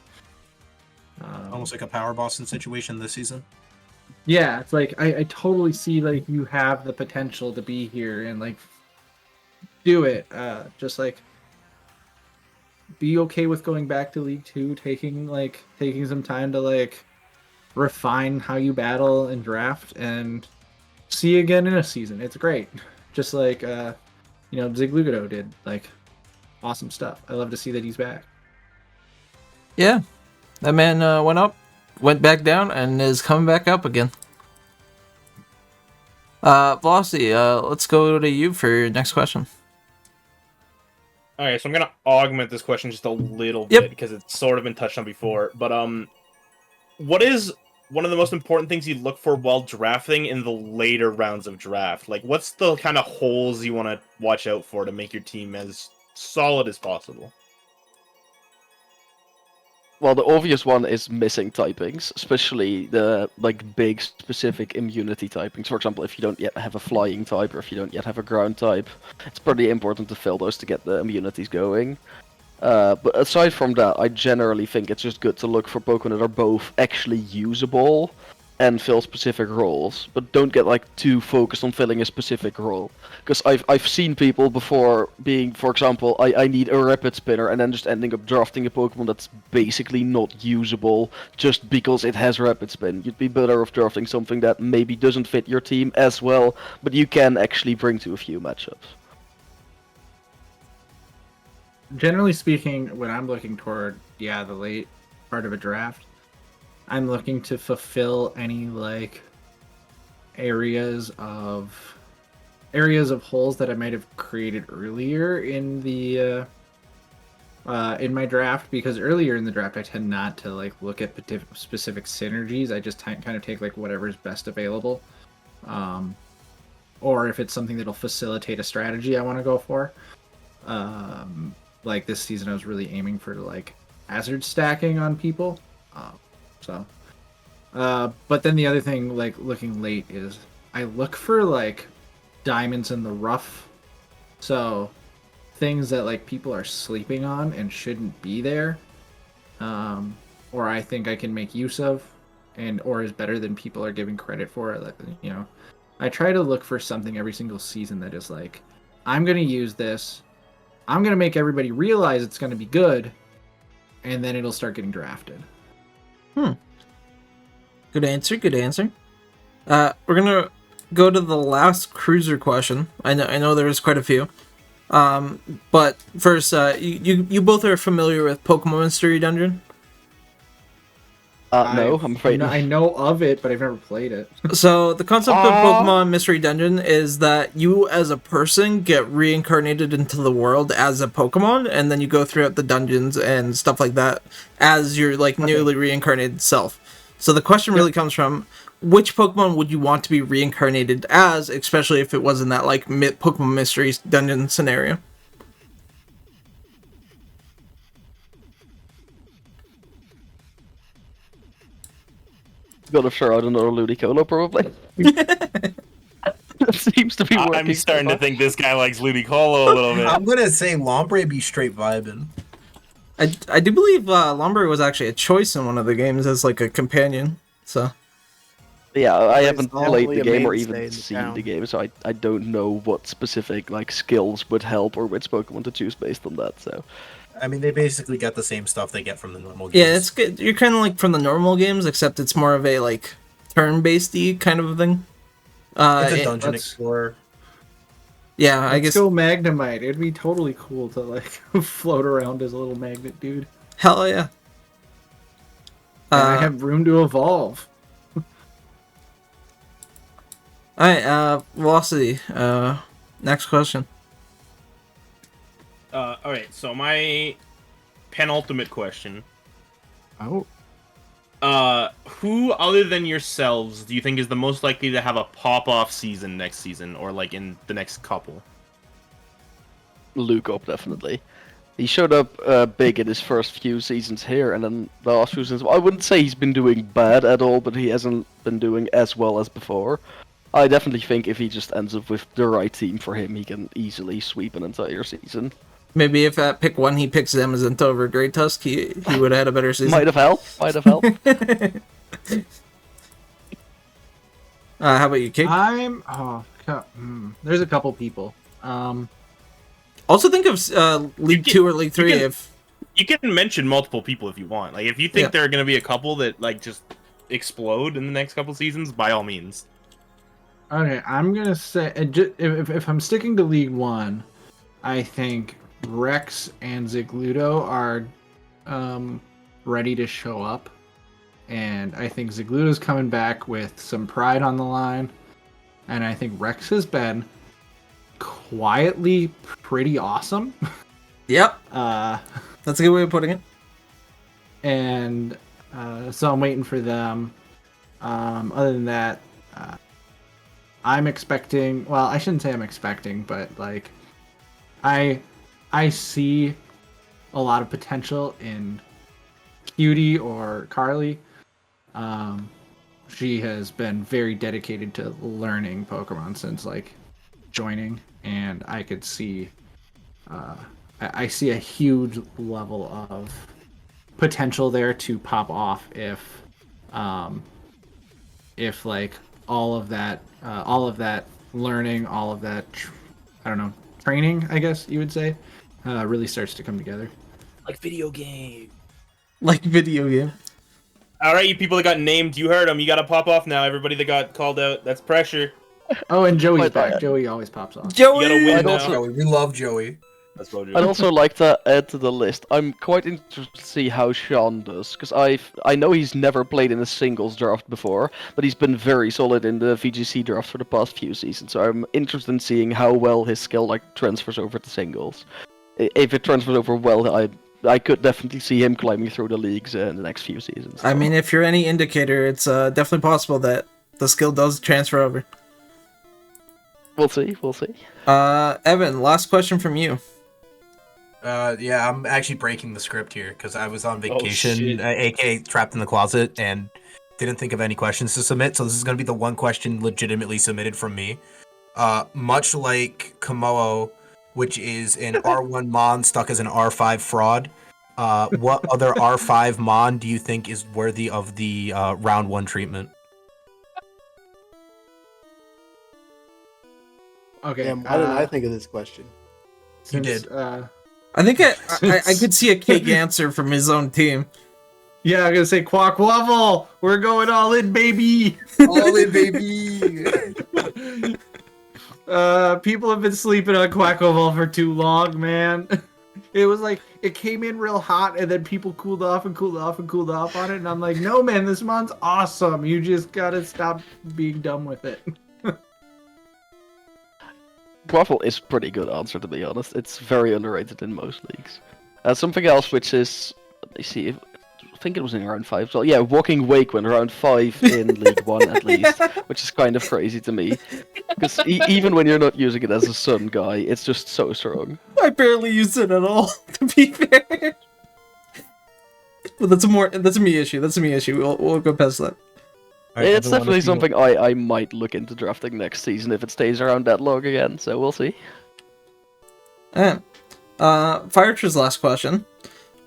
Almost like a Power Boston situation this season. Yeah, it's like I totally see like you have the potential to be here and like do it. Just like be okay with going back to League Two, taking some time to like refine how you battle and draft, and see you again in a season. It's great. Just like Zig Lugado did. Like awesome stuff. I love to see that he's back. Yeah, that man went up, went back down, and is coming back up again. Velocity, let's go to you for your next question. Okay, so I'm gonna augment this question just a little Yep. bit because it's sort of been touched on before. But what is one of the most important things you look for while drafting in the later rounds of draft? Like, what's the kind of holes you want to watch out for to make your team as solid as possible? Well, the obvious one is missing typings, especially the like big specific immunity typings. For example, if you don't yet have a flying type or if you don't yet have a ground type, it's pretty important to fill those to get the immunities going. But aside from that, I generally think it's just good to look for Pokemon that are both actually usable and fill specific roles, but don't get like too focused on filling a specific role. Because I've seen people before being, for example, I need a rapid spinner and then just ending up drafting a Pokemon that's basically not usable just because it has rapid spin. You'd be better off drafting something that maybe doesn't fit your team as well, but you can actually bring to a few matchups. Generally speaking, when I'm looking toward the late part of a draft, I'm looking to fulfill any like areas of holes that I might have created earlier in the in my draft, because earlier in the draft I tend not to like look at specific synergies. I just kind of take like whatever's best available, or if it's something that'll facilitate a strategy I want to go for. Like this season I was really aiming for like hazard stacking on people. But then the other thing, like looking late, is I look for like diamonds in the rough. So things that like people are sleeping on and shouldn't be there, or I think I can make use of. or is better than people are giving credit for. I try to look for something every single season that is like, I'm gonna use this. I'm gonna make everybody realize it's gonna be good, and then it'll start getting drafted. Good answer. Good answer. We're gonna go to the last cruiser question. I know there was quite a few. But first, you both are familiar with Pokemon Mystery Dungeon. No, I'm afraid I know of it, but I've never played it. So the concept of Pokemon Mystery Dungeon is that you, as a person, get reincarnated into the world as a Pokemon, and then you go throughout the dungeons and stuff like that as your newly reincarnated self. So the question really comes from, which Pokemon would you want to be reincarnated as, especially if it was in that Pokemon Mystery Dungeon scenario? Gotta throw out another Ludicolo, probably. That seems to be working. I'm starting to think this guy likes Ludicolo a little bit. I'm gonna say Lombre be straight vibing. I do believe Lombre was actually a choice in one of the games as a companion. So Yeah, I haven't It's played normally the a game or mainstay even in seen town. the game, so I don't know what specific skills would help or which Pokemon to choose based on that. So I mean, they basically get the same stuff they get from the normal games. yeah, it's good. You're kind of like from the normal games, except it's more of a turn-based kind of a thing. It's a dungeon let's- explorer. Yeah, I Let's guess. go Magnemite. It'd be totally cool to float around as a little magnet dude. Hell yeah. And I have room to evolve. Alright, Velocity. Next question. All right, so my penultimate question: Oh. who other than yourselves do you think is the most likely to have a pop-off season next season, or in the next couple? Luke up definitely. He showed up big in his first few seasons here, and then the last few seasons. I wouldn't say he's been doing bad at all, but he hasn't been doing as well as before. I definitely think if he just ends up with the right team for him, he can easily sweep an entire season. Maybe if at pick 1 he picks Zamazenta over Great Tusk, he would have had a better season. Might have helped. Might have helped. How about you, Kate? There's a couple people. Also think of League 2 or League 3 if... You can mention multiple people if you want. If you think Yeah. there are going to be a couple that just explode in the next couple seasons, by all means. Okay, I'm gonna say if I'm sticking to League 1, I think Rex and Zigludo are ready to show up, and I think Zigludo's coming back with some pride on the line, and I think Rex has been quietly pretty awesome. Yep, That's that's a good way of putting it. and so I'm waiting for them. Other than that, I'm expecting. Well, I shouldn't say I'm expecting, but I see a lot of potential in Cutie or Carly. She has been very dedicated to learning Pokemon since joining, and I could see. I see a huge level of potential there to pop off if all of that learning, all of that training, I guess you would say, really starts to come together. Like video game. Like video game. All right, you people that got named, you heard them. You got to pop off now. Everybody that got called out, that's pressure. Oh, and Joey's Quite back. bad. Joey always pops off. You got to Joey! win I'd now. also- Joey, we love Joey. That's what I'd also like to add to the list. I'm quite interested to see how Sean does, because I know he's never played in a singles draft before, but he's been very solid in the VGC draft for the past few seasons. So I'm interested in seeing how well his skill transfers over to singles. If it transfers over well, I could definitely see him climbing through the leagues in the next few seasons. I mean, if you're any indicator, it's definitely possible that the skill does transfer over. We'll see. We'll see. Evan, last question from you. Yeah, I'm actually breaking the script here because I was on shit. vacation, aka trapped in the closet, and didn't think of any questions to submit. So this is going to be the one question legitimately submitted from me. Much like Komodo, which is an R1 Mon stuck as an R5 fraud, what other R5 Mon do you think is worthy of the round 1 treatment? Okay. Damn, why didn't I think of this question? You did. I think I could see a cake answer from his own team. Yeah, I'm gonna say Quack Waffle. We're going all in, baby. All in, baby. People have been sleeping on Quack Waffle for too long, man. It was like it came in real hot, and then people cooled off and cooled off and cooled off on it, and I'm like, no, man, this mon's awesome. You just gotta stop being dumb with it. Waffle is pretty good answer, to be honest. It's very underrated in most leagues. Something else which is, let me see, I think it was in round 5. So yeah, Walking Wake went round 5 in League 1 at least, which is kind of crazy to me. Because even when you're not using it as a Sun guy, it's just so strong. I barely use it at all, to be fair. But that's a me issue. That's a me issue. We'll go past that. All right, It's everyone, definitely if you- something I might look into drafting next season if it stays around that long again, so we'll see. Firetr's last question.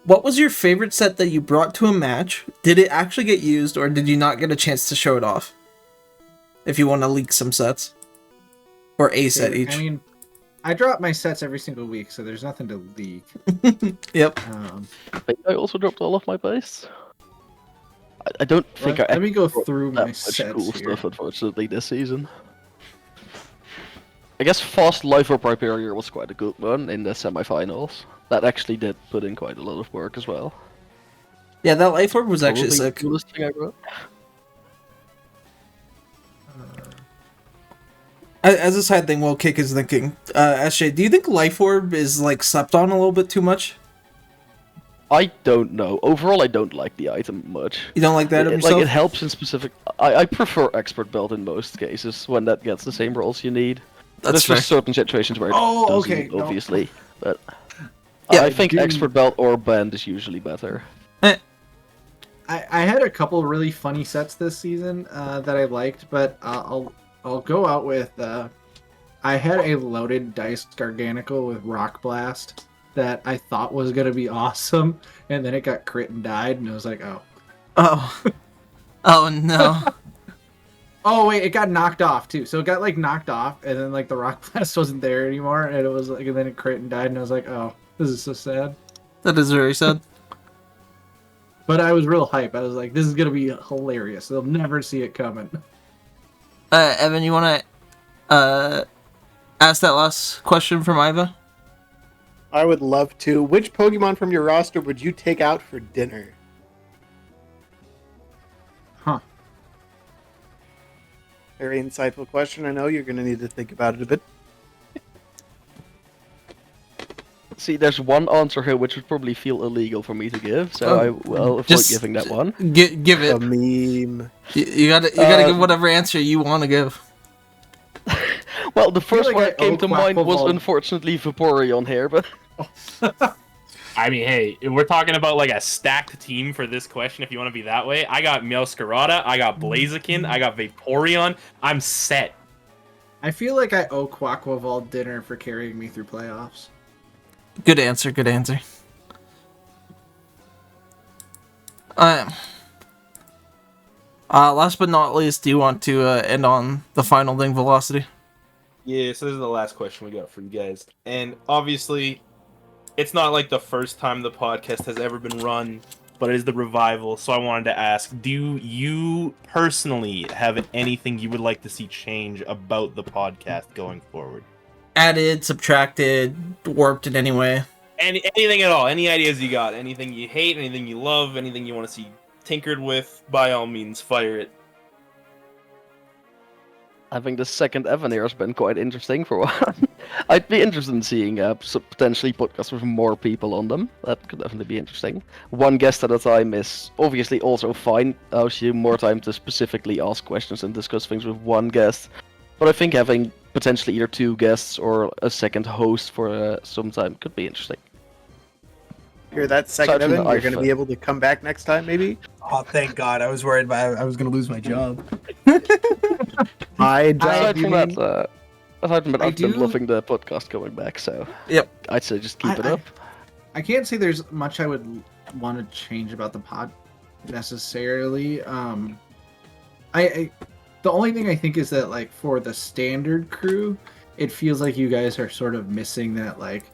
What was your favorite set that you brought to a match? Did it actually get used, or did you not get a chance to show it off? If you want to leak some sets. Or a set each. I mean, I drop my sets every single week, so there's nothing to leak. Yep. I think I also dropped all of my base. I don't think Let I me go brought through that my much sets cool here. stuff, unfortunately, this season. I guess Fast Life Orb Hyperior was quite a good one in the semi-finals. That actually did put in quite a lot of work as well. Yeah, that Life Orb was actually Probably sick. the coolest thing I wrote. As a side thing, while Kick is thinking, SJ, do you think Life Orb is like slept on a little bit too much? I don't know. Overall, I don't like the item much. You don't like that of Like, yourself? it helps in specific... I prefer Expert Belt in most cases, when that gets the same rolls you need. That's There's just fair. certain situations where it Oh, doesn't, okay, no. obviously. But Yeah, I think dude. Expert Belt or Band is usually better. I had a couple really funny sets this season that I liked, but I'll go out with I had a loaded dice Garganical with Rock Blast that I thought was gonna be awesome, and then it got crit and died, and I was like, oh. Oh. Oh no. Oh wait, it got knocked off too. So it got like knocked off, and then like the Rock Blast wasn't there anymore, and it was like, and then it crit and died, and I was like, oh, this is so sad. That is very sad. But I was real hype. I was like, this is gonna be hilarious. They'll never see it coming. Evan, you want to ask that last question from Iva? I would love to. Which Pokemon from your roster would you take out for dinner? Huh. Very insightful question. I know you're going to need to think about it a bit. See, there's one answer here which would probably feel illegal for me to give, so I will avoid just- giving that one. Give A it. meme. You gotta give whatever answer you want to give. Well, the first like one I that came owe to mind was Quacklevolt. unfortunately Vaporeon here, but I mean, hey, if we're talking about like a stacked team for this question, if you want to be that way, I got Meowscarada, I got Blaziken, I got Vaporeon. I'm set. I feel like I owe Quacklevolt dinner for carrying me through playoffs. Good answer. Good answer. Last but not least, do you want to end on the final thing, Velocity? Yeah, so this is the last question we got for you guys. And obviously, it's not like the first time the podcast has ever been run, but it is the revival. So I wanted to ask, do you personally have anything you would like to see change about the podcast going forward? Added, subtracted, warped in any way? Anything at all? Any ideas you got? Anything you hate? Anything you love? Anything you want to see tinkered with? By all means, fire it. having the second Evan here has been quite interesting for a while. I'd be interested in seeing potentially podcasts with more people on them. That could definitely be interesting. One guest at a time is obviously also fine. Allows you more time to specifically ask questions and discuss things with one guest. But I think having potentially either two guests or a second host for some time could be interesting. Hear that, second Aside from Evan? the You're going to iPhone. be able to come back next time, maybe? Oh, thank God. I was worried I was going to lose my job. My job, Aside you from mean? that, I've been I loving do- the podcast coming back, so Yep. I'd say just keep it up. I can't say there's much I would want to change about the pod necessarily. I the only thing I think is that like for the standard crew, it feels like you guys are sort of missing that like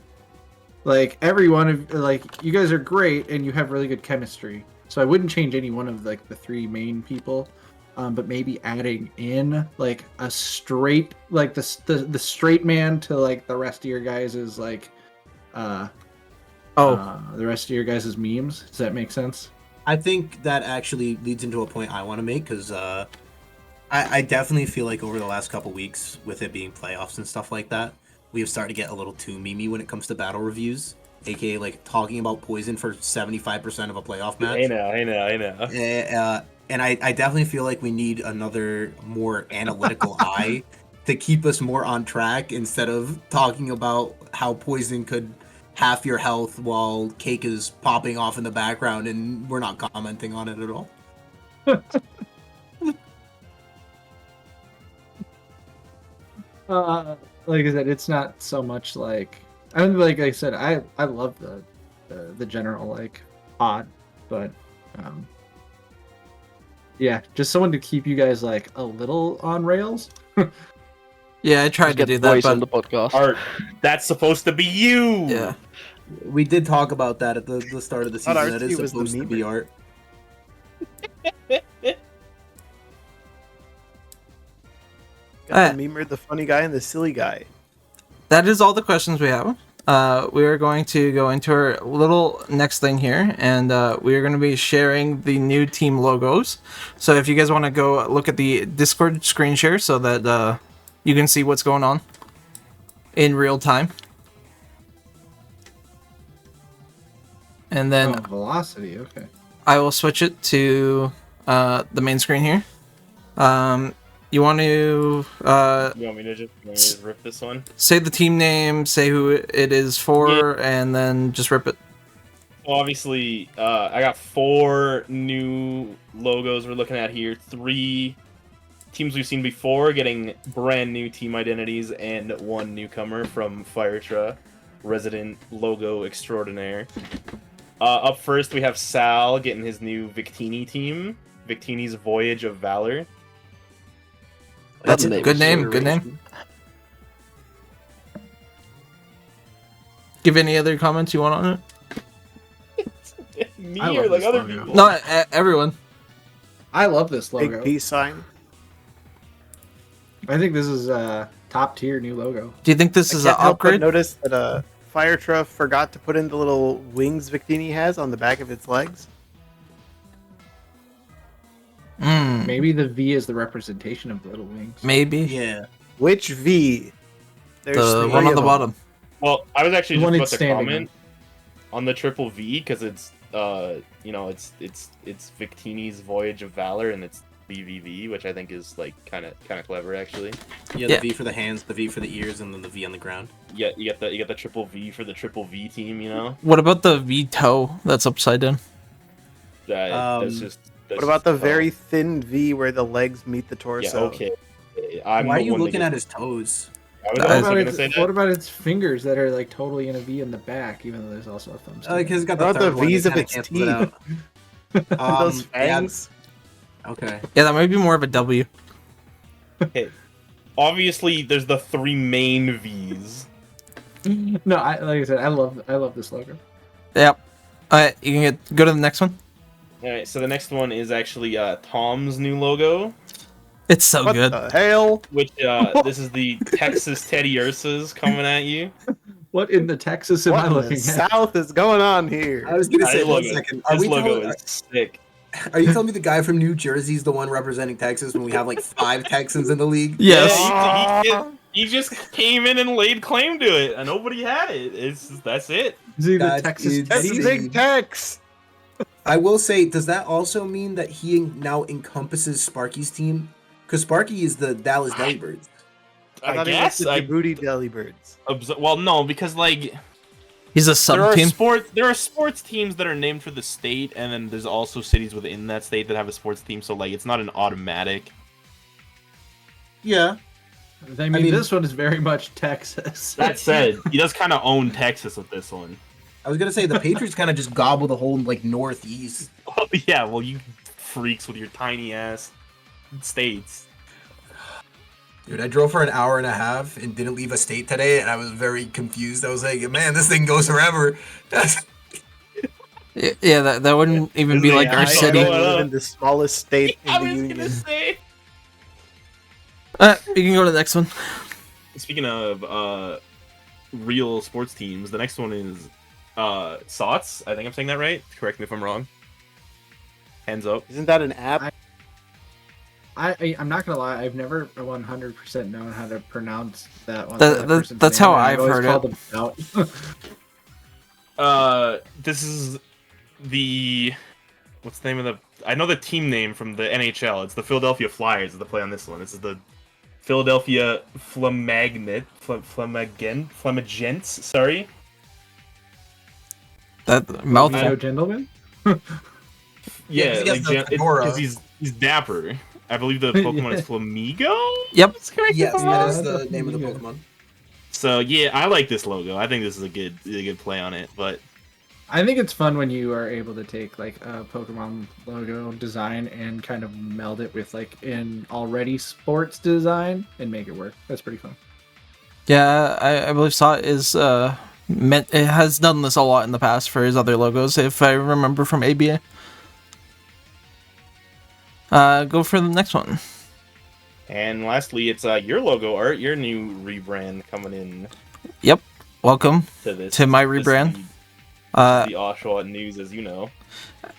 every one of like you guys are great and you have really good chemistry. So I wouldn't change any one of like the three main people, but maybe adding in like a straight like the straight man to like the rest of your guys is like the rest of your guys' memes. Does that make sense? I think that actually leads into a point I want to make because I definitely feel like over the last couple weeks, with it being playoffs and stuff like that, we have started to get a little too memey when it comes to battle reviews, aka like talking about poison for 75% of a playoff match. I know. And I definitely feel like we need another more analytical eye to keep us more on track instead of talking about how poison could half your health while cake is popping off in the background and we're not commenting on it at all. Like I said, it's not so much like I mean, like I said, I love the general like pod, but yeah, just someone to keep you guys like a little on rails. Yeah, I tried to do that, on but the podcast. Art, that's supposed to be you. yeah. We did talk about that at the start of the Thought season. That Artsy is was the supposed to be memer. art. Got the memer, the funny guy, and the silly guy. That is all the questions we have. We are going to go into our little next thing here, and we are going to be sharing the new team logos. So if you guys want to go look at the Discord screen share so that you can see what's going on in real time. And then Velocity, okay. I will switch it to the main screen here. You want to You want me to just rip this one? say the team name, say who it is for, and then just rip it. Well, obviously, I got 4 new logos we're looking at here. 3 teams we've seen before getting brand new team identities, and 1 newcomer from Firetra, resident logo extraordinaire. Up first, we have Sal getting his new Victini team, Victini's Voyage of Valor. That's a good name. Good name. Give any other comments you want on it? Me I or love like this other logo. people? No, everyone. I love this Big logo. peace sign. I think this is a top tier new logo. Do you think this is I an can't help but upgrade? notice that Firetra forgot to put in the little wings Victini has on the back of its legs. Maybe the V is the representation of the little wings. Maybe. Yeah. Which V? There's The three one on of the them. bottom. Well, I was actually The one just it's about to standing comment on the triple V because it's it's Victini's Voyage of Valor and it's VVV, which I think is like kind of clever actually. Yeah, Yeah. the V for the hands, the V for the ears, and then the V on the ground. Yeah, you get the triple V for the triple V team. You know, What about the V toe that's upside down? that's Um, just. What about the very thin V where the legs meet the Yeah, torso? okay. I'm Why are the you one that looking gets- at his toes? I was What What also about, gonna say its, that. what about its fingers that are like totally in a V in the back, even though there's also a thumbstick? Because it's got What the about third the one, V's it of kinda its cancels it out. Those Yeah, fangs. okay. Yeah, that might be more of a W. Obviously, there's the 3 main V's. No, like I said, I love this logo. Yep. Alright, you can go to the next one. All right, so the next one is actually Tom's new logo, It's so What good. the hell? which this is the Texas Teddy Ursas coming at you. What in the Texas am What I in the looking at? South is going on here? I was gonna say This one logo, second. this logo is sick. Are you telling me the guy from New Jersey's the one representing Texas when we have like 5 Texans in the league? Yes. Yeah, he just came in and laid claim to it, and nobody had it. That's it. Is he the That Texas is- That's Teddy? Big Tex. I will say, does that also mean that he now encompasses Sparky's team? Because Sparky is the Dallas Delibirds. I I thought guess. it was the Djibouti Delibirds. Well, no, because like He's a there sub are team. there are sports teams that are named for the state, and then there's also cities within that state that have a sports team. So like, it's not an automatic. Yeah. I mean, mean- this one is very much Texas. That said, he does kind of own Texas with this one. I was gonna say the Patriots kind of just gobble the whole like Northeast. Oh, yeah, well, you freaks with your tiny ass states. Dude, I drove for an hour and a half and didn't leave a state today, and I was very confused. I was like, man, this thing goes forever. Yeah, that wouldn't even be Yeah, like I our know. city. Going live up. in the smallest state in I the was union. gonna say. You can go to the next one. Speaking of real sports teams, the next one is SOTS. I think I'm saying that right. Correct me if I'm wrong. Hands up. Isn't that an app? I'm not gonna lie. I've never 100% known how to pronounce that one. That's how I've heard it. This is the what's the name of the? I know the team name from the NHL. It's the Philadelphia Flyers. Is the play on this one? This is the Philadelphia Flamagents. Sorry. That mouthful. No gentleman. Yeah, 'cause he has the because fedora. he's dapper. I believe the Pokemon is Flamigo. Yep. That's correct. Yes, if I'm that wrong. is the name of the Pokemon. So yeah, I like this logo. I think this is a good play on it. But I think it's fun when you are able to take like a Pokemon logo design and kind of meld it with like an already sports design and make it work. That's pretty fun. Yeah, I believe SOT is it has done this a lot in the past for his other logos, if I remember from ABA. Go for the next one. and lastly, it's your logo art, your new rebrand coming in Yep. Welcome to this to my this rebrand. is Uh, the Oshawa news, as you know.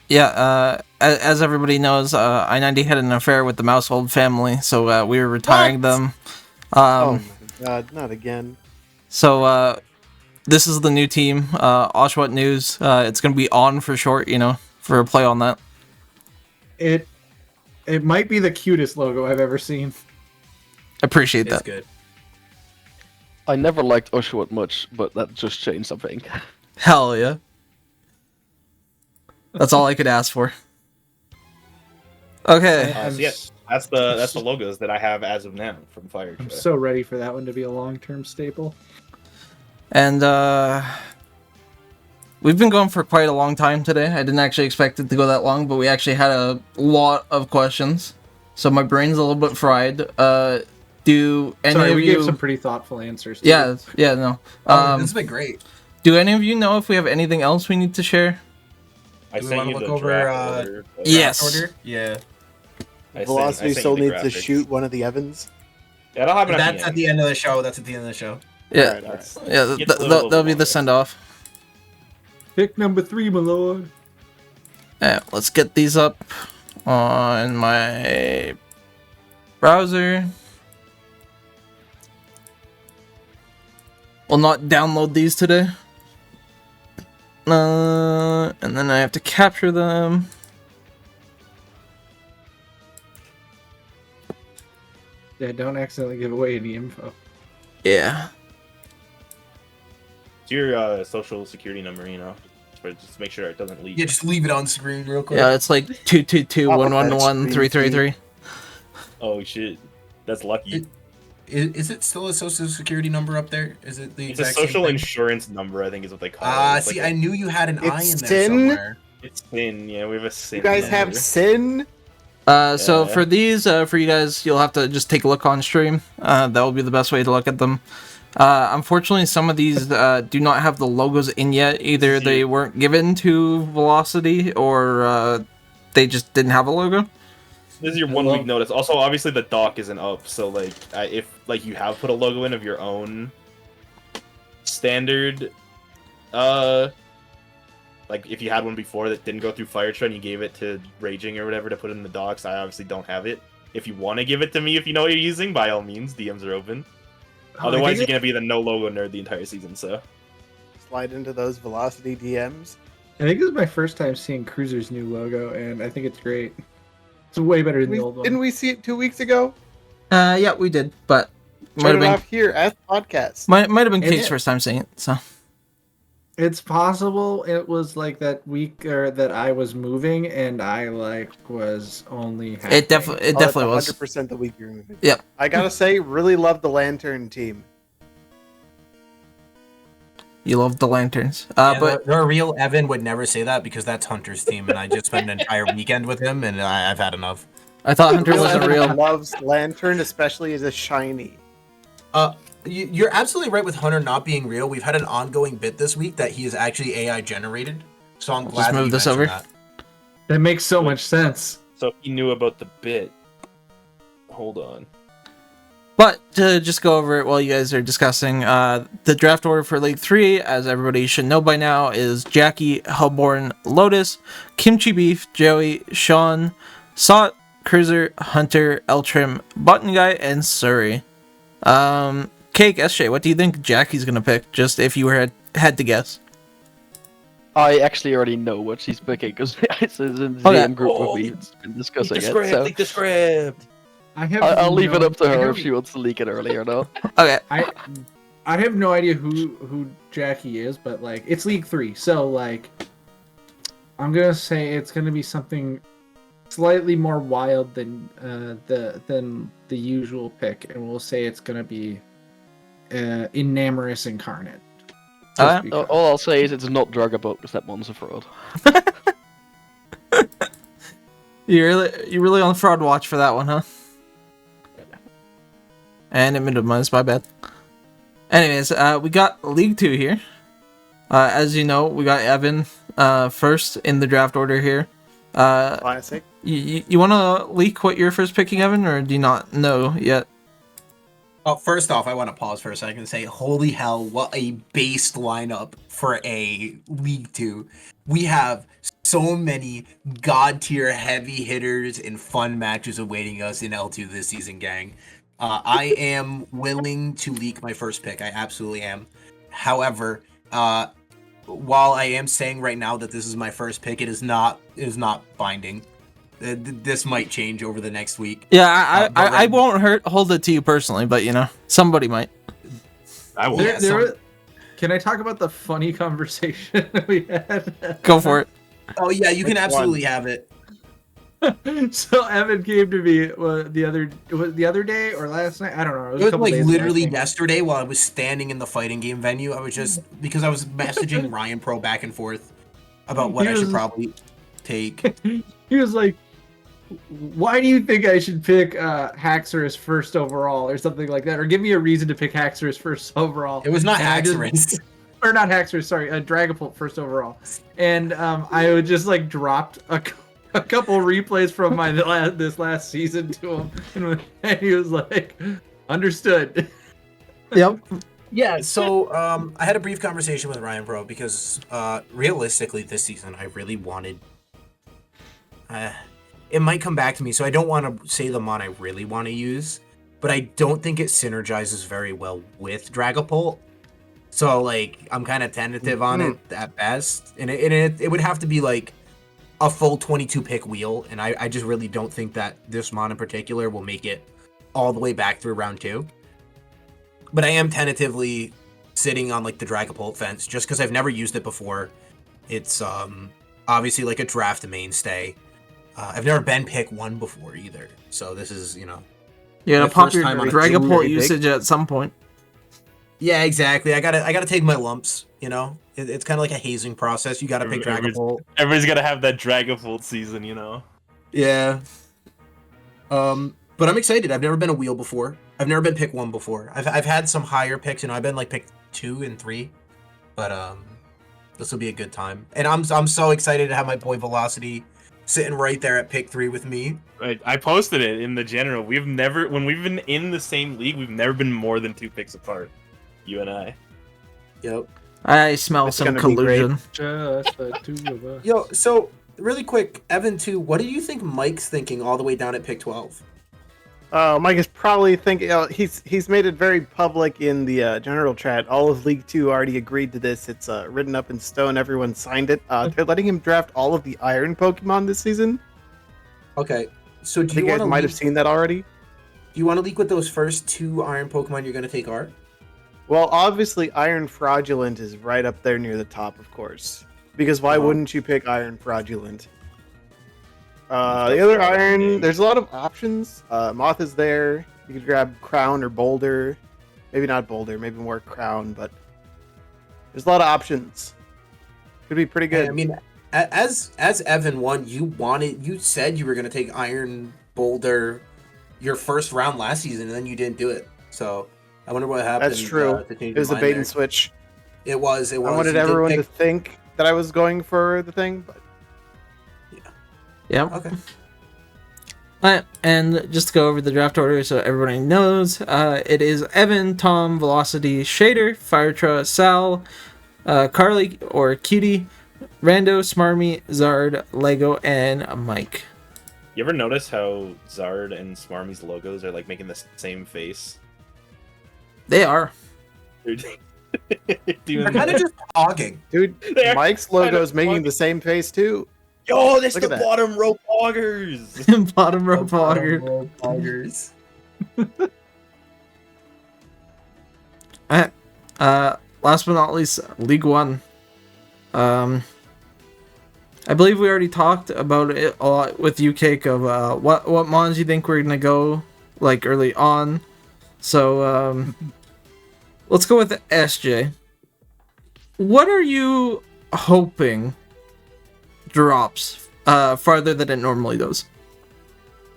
yeah. As everybody knows, I-90 had an affair with the Mousehold family, so we were retiring them. Oh my god, not again. So this is the new team, Oshawott News. It's gonna be on for short, for a play on that. It might be the cutest logo I've ever seen. Appreciate It's that. good. I never liked Oshawott much, but that just changed something. Hell yeah. That's all I could ask for. Okay. I'm So yeah, that's the logos that I have as of now from Fire. I'm so ready for that one to be a long-term staple. And we've been going for quite a long time today. I didn't actually expect it to go that long, but we actually had a lot of questions. So my brain's a little bit fried. Do any Sorry, of we you gave some pretty thoughtful answers. Yeah, no. This has been great. Do any of you know if we have anything else we need to share? I Do we sent wanna you the look over, draft order. Yes. Order? Yeah. Velocity still needs to shoot one of the Evans. Yeah, that'll happen That's at at the end of the show. That's at the end of the show. Yeah, Alright, alright. yeah. Get a little That'll be the longer. send off. Pick number 3, my lord. Yeah, let's get these up on my browser. Will not download these today. And then I have to capture them. Yeah, don't accidentally give away any info. Yeah. It's your social security number, just make sure it doesn't leak. Yeah, just leave it on screen real quick. Yeah, it's like 222-111-333. Oh shit, that's lucky. Is it still a social security number up there? Is it the It's a exact same social thing? insurance number, I think is what they call it. It's See, like I knew you had an I in It's there sin? somewhere. it's SIN. Yeah, we have a SIN. You guys have number. sin? So Yeah. for these, for you guys, you'll have to just take a look on stream. That will be the best way to look at them. Unfortunately, some of these do not have the logos in yet. Either they weren't given to Velocity, or they just didn't have a logo. This is your 1 week notice. Also, obviously the doc isn't up, so like if like you have put a logo in of your own standard, like if you had one before that didn't go through Firetrain and you gave it to Raging or whatever to put in the docs, I obviously don't have it. If you want to give it to me, if you know what you're using, by all means, DMs are open. Otherwise, you're gonna be the no logo nerd the entire season. So Slide into those Velocity DMs. I think this is my first time seeing Cruiser's new logo, and I think it's great. It's way better than the old one. Didn't we see it 2 weeks ago? Yeah, we did, but might Showed have it been off here at the podcast. might have been Is Kate's it? first time seeing it. So It's possible it was like that week or that I was moving, and I like was only. it definitely was. 100% the week you're moving. Yep. I gotta say, really love the Lantern team. You love the lanterns. But the real Evan would never say that because that's Hunter's team, and I just spent an entire weekend with him, and I've had enough. I thought Hunter Real wasn't Evan real. loves lantern, especially as a shiny. You're absolutely right with Hunter not being real. We've had an ongoing bit this week that he is actually AI generated, so I'm glad Just that move you this mentioned over. that. That makes so much sense. So he knew about the bit. Hold on. But to just go over it while you guys are discussing, the draft order for League 3, as everybody should know by now, is Jackie, Hellborn, Lotus, Kimchi Beef, Joey, Sean, Sot, Cruiser, Hunter, Eltrim, Button Guy, and Surrey. Cake, SJ, what do you think Jackie's gonna pick, just if you had to guess? I actually already know what she's picking because it's in the Okay. same group with me. It's been discussing it. So Leak the script. I'll leave it up to her if she wants to leak it early or not. Okay. I have no idea who Jackie is, but like it's League 3, so like I'm gonna say it's gonna be something slightly more wild than the usual pick, and we'll say it's gonna be Enamorous Incarnate. Just because. All I'll say is it's not Dragabolt because that one's a fraud. You're really on fraud watch for that one, huh? And it minimized, my bad. Anyways, we got League 2 here. As you know, we got Evan first in the draft order here. Classic. You want to leak what you're first picking, Evan, or do you not know yet? Oh, first off, I want to pause for a second and say, holy hell, what a based lineup for a League 2. We have so many god tier heavy hitters and fun matches awaiting us in L2 this season, gang. I am willing to leak my first pick. I absolutely am. However, while I am saying right now that this is my first pick, it is not binding. This might change over the next week. Yeah, I won't hold it to you personally, but you know, somebody might. I will. Can I talk about the funny conversation we had? Go for it. Oh yeah, you can Which absolutely have it. So Evan came to me the other day or last night. I don't know. It was a couple like days ago, I literally think. yesterday while I was standing in the fighting game venue. I was just because I was messaging Ryan Pro back and forth about what I should probably take. He was like, "Why do you think I should pick Haxorus first overall, or something like that, or give me a reason to pick Haxorus first overall?" It was not And I just- Haxorus. or not Haxorus. Sorry, Dragapult first overall. And I would just like dropped a couple replays from this last season to him, and he was like, "Understood." Yep. Yeah, so I had a brief conversation with Ryan Pro because realistically this season I really wanted it might come back to me, so I don't want to say the mon I really want to use, but I don't think it synergizes very well with Dragapult. So like I'm kind of tentative on it at best, and it would have to be like a full 22 pick wheel, and I just really don't think that this mon in particular will make it all the way back through round 2. But I am tentatively sitting on like the Dragapult fence just because I've never used it before. It's obviously like a draft mainstay. I've never been pick 1 before either, so this is You gotta My pop first your time on a Dragapult junior big. usage at some point. yeah, exactly. I gotta take my lumps. You know, it's kind of like a hazing process. You gotta pick Dragapult. Everybody's gotta have that Dragapult season, you know. Yeah. But I'm excited. I've never been a wheel before. I've never been pick 1 before. I've had some higher picks. You know, I've been like pick 2 and 3, but this will be a good time. And I'm so excited to have my boy Velocity sitting right there at pick 3 with me. I posted it in the general. When we've been in the same league, we've never been more than 2 picks apart. You and I. Yep. I smell It's some gonna be great. collusion. Just the two of us. Yo, so really quick, Evan too. What do you think Mike's thinking all the way down at pick 12? Mike is probably thinking. He's made it very public in the general chat. All of League 2 already agreed to this. It's written up in stone. Everyone signed it. They're letting him draft all of the Iron Pokemon this season. Okay, so I think you guys might have seen that already. Do you want to leak what those first 2 Iron Pokemon you're going to take are? Well, obviously, Iron Fraudulent is right up there near the top, of course. Because why wouldn't you pick Iron Fraudulent? The other Iron, there's a lot of options. Moth is there. You could grab Crown or Boulder. Maybe not Boulder, maybe more Crown, but There's a lot of options. Could be pretty good. I mean, as Evan won, you said you were going to take Iron Boulder your first round last season, and then you didn't do it. So I wonder what happened. That's true. To change It was your a mind bait there. and switch. It was. I wanted You did everyone to pick- think that I was going for the thing, but Yep. Okay. Alright, and just to go over the draft order so everybody knows, it is Evan, Tom, Velocity, Shader, Firetra, Sal, Carly or Cutie, Rando, Smarmy, Zard, Lego, and Mike. You ever notice how Zard and Smarmy's logos are like making the same face? They are. They're They're kind of just talking. dude, They are Mike's kind of logo's making funny. the same face too. Yo, that's Look the at that. bottom row poggers. Bottom row fogger. Poggers. Last but not least, League One. I believe we already talked about it a lot with you, Cake, of what mons you think we're gonna go like early on. So let's go with SJ. What are you hoping drops farther than it normally does?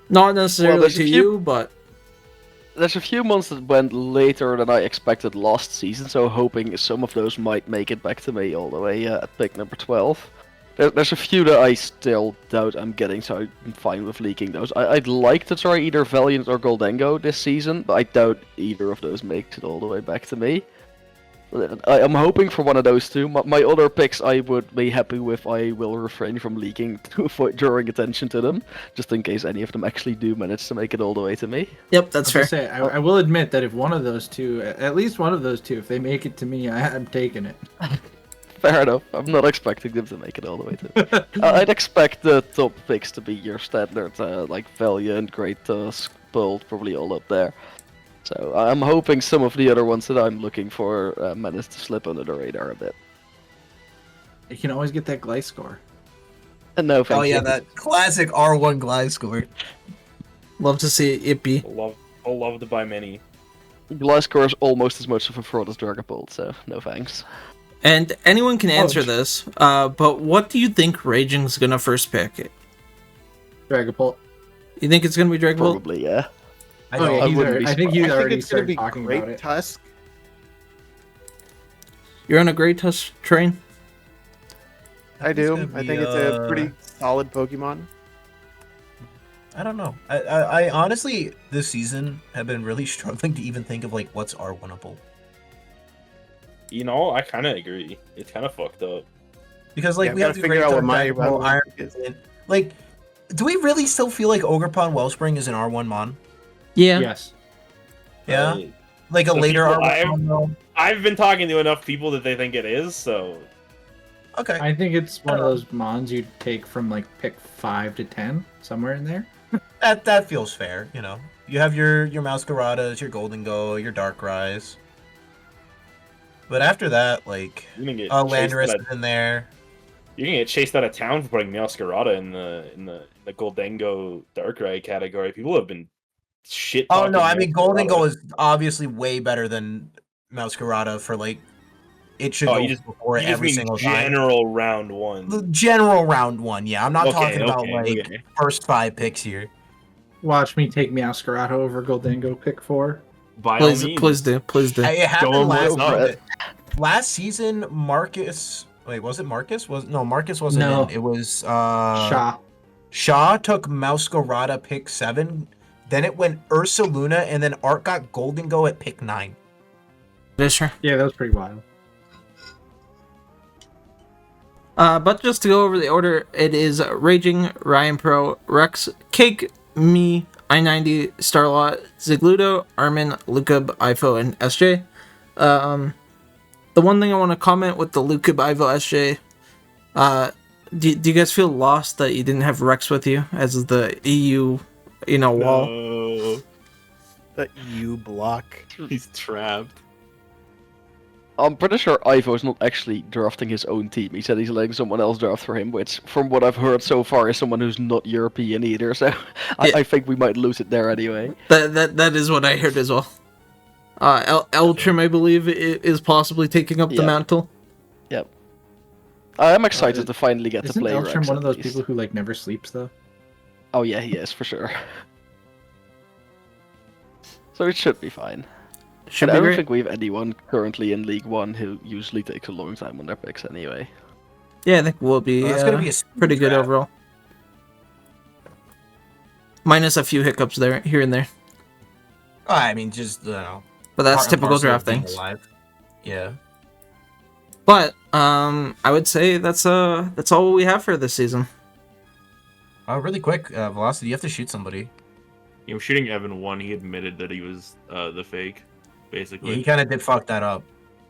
Not necessarily there's a to few- you, but There's a few months that went later than I expected last season, so hoping some of those might make it back to me all the way at pick number 12. There's a few that I still doubt I'm getting, so I'm fine with leaking those. I'd like to try either Valiant or Goldengo this season, but I doubt either of those makes it all the way back to me. I'm hoping for one of those two. My other picks I would be happy with. I will refrain from leaking to avoid drawing attention to them, just in case any of them actually do manage to make it all the way to me. yep, that's fair. I will admit that if one of those two, at least one of those two, if they make it to me, I'm taking it. Fair enough. I'm not expecting them to make it all the way to. I'd expect the top picks to be your standard, like Valiant, Great Tusk, Bolt, probably all up there. So I'm hoping some of the other ones that I'm looking for manage to slip under the radar a bit. You can always get that Glyce score. And no, thank Oh yeah, you. that classic R1 glide score. Love to see it be. I'll love to buy many. Gliscor is almost as much of a fraud as Dragapult, so no thanks. And anyone can answer this, but what do you think Raging's gonna first pick? Dragapult. You think it's gonna be Dragapult? Probably, yeah. I think he's I think already it's gonna started be talking Great about it. Tusk. You're on a Great Tusk train? I do. I think it's a pretty solid Pokemon. I don't know. I honestly this season have been really struggling to even think of like what's R1able. You know, I kind of agree. It's kind of fucked up. Because like Yeah, we I've have gotta to figure out what my Dragapult, Run Iron is. Man. Like, do we really still feel like Ogerpon Wellspring is an R1 Mon? Yeah. Yes. Yeah, Uh, like a the later people R1 Mon. I've been talking to enough people that they think it is, so Okay. I think it's one of those mons you'd take from like pick 5 to 10, somewhere in there. That feels fair, you know. You have your Masqueradas, your Golden Go, your Darkrai. But after that, like you're gonna get chased Landorus out of, is in there. you're gonna get chased out of town for putting Masquerada in the Goldengo Darkrai category. People have been shit. Oh no, talking I mean Golden Go Masquerada. is obviously way better than Masquerada for like it should Oh, go you just before You just every mean single time. general round one. The general round one, yeah. I'm not Okay, talking about okay, like okay. first 5 picks here. Watch me take Meowscarada over Goldengo pick 4. By all Please, means. please do. Please do. It happened Go last over season. Last season, Marcus. Wait, was it Marcus? Marcus wasn't No. in. It was Shaw. Shaw took Masquerada pick 7. Then it went Ursaluna, and then Art got Golden Go at pick 9. Fisher. Yeah, that was pretty wild. But just to go over the order, it is Raging, Ryan Pro, Rex, Cake, me, I-90, Starlot, Zigludo, Armin, Lukub, Ifo, and SJ. The one thing I want to comment with the Lukub, Ifo, SJ, do you guys feel lost that you didn't have Rex with you as the EU, wall? No, The EU block. he's trapped. I'm pretty sure Ivo's not actually drafting his own team. He said he's letting someone else draft for him, which, from what I've heard so far, is someone who's not European either. So I think we might lose it there anyway. That is what I heard as well. Eltrim, I believe, is possibly taking up the Yeah. mantle. I'm excited to finally get to Isn't play Eltram Rex. one of at those least. people who like never sleeps though? Oh yeah, he is for sure. So it should be fine. Should And be I don't great. think we have anyone currently in League One who usually takes a long time on their picks anyway. Yeah, I think we'll be, Well, that's gonna be a smooth pretty good draft. overall. Minus a few hiccups there, here and there. Oh, I mean, just But that's part and typical parcel of draft being things. alive. Yeah. But I would say that's all we have for this season. Really quick, Velocity, you have to shoot somebody. You know, shooting Evan 1, he admitted that he was the fake, basically. Yeah, he kind of did fuck that up.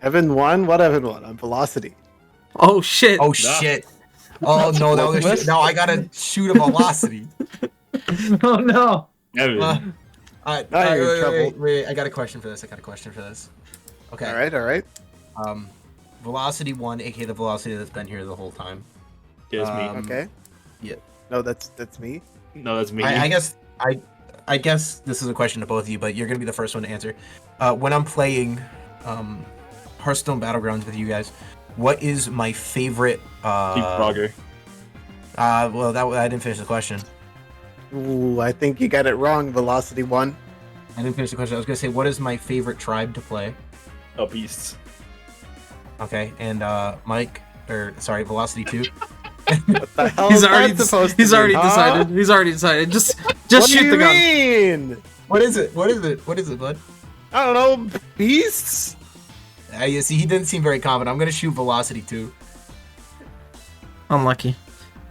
Evan won? What Evan won? On Velocity. Oh shit! Oh shit! Oh no, that was West? now I gotta shoot a Velocity. Oh no! Evan. Now you're in trouble. Wait, I got a question for this. Okay. All right. Velocity 1, aka the Velocity that's been here the whole time. Yeah, it's me. Okay. yeah. No, that's me. No, that's me. I guess this is a question to both of you, but you're gonna be the first one to answer. When I'm playing Hearthstone Battlegrounds with you guys, what is my favorite? Deep Frogger. Well, I didn't finish the question. Ooh, I think you got it wrong. Velocity 1. I didn't finish the question. I was gonna say, what is my favorite tribe to play? Oh, beasts. Okay, and Velocity 2. What the hell He's is already that supposed to he's mean, already huh? decided. He's already decided. Just What shoot do you the gun. mean? What is it, bud? I don't know. Beasts? You see, he didn't seem very confident. I'm gonna shoot Velocity 2. Unlucky.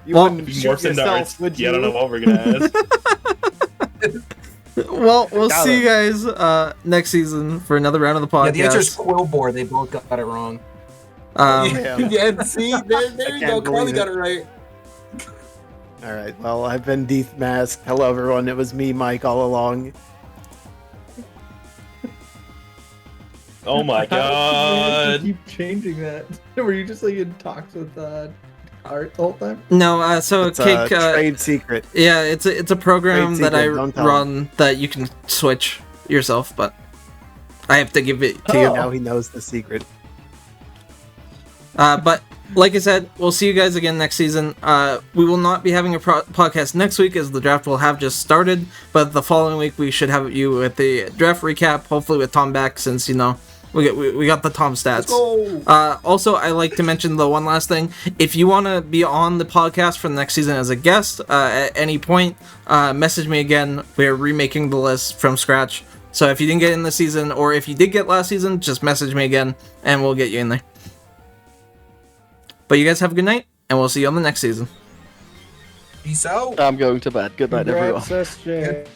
You Well, wouldn't He shoot morphs into yourself, arts. would Yeah, you? I don't know what we're gonna ask. Well, we'll Got see it. you guys next season for another round of the podcast. Yeah, the answer is Quillbore. They both got it wrong. Yeah. Yeah, see, there you go. can't Carly believe got it. it right. All right. Well, I've been Deeth Mask. Hello, everyone. It was me, Mike, all along. Oh my You god. keep changing that. Were you just like in talks with Art the whole time? No, so It's a Cake. trade secret. Yeah, it's a program Trade that I secret, don't tell run that you can switch yourself, but I have to give it to you. Now he knows the secret. But like I said, we'll see you guys again next season. We will not be having a podcast next week as the draft will have just started, but the following week we should have you with the draft recap, hopefully with Tom back, since we got the Tom stats. Also, I like to mention the one last thing. If you want to be on the podcast for the next season as a guest at any point, message me again. We're remaking the list from scratch. So if you didn't get in this season, or if you did get last season, just message me again, and we'll get you in there. But you guys have a good night, and we'll see you on the next season. Peace out. I'm going to bed. Good night, everyone. SJ.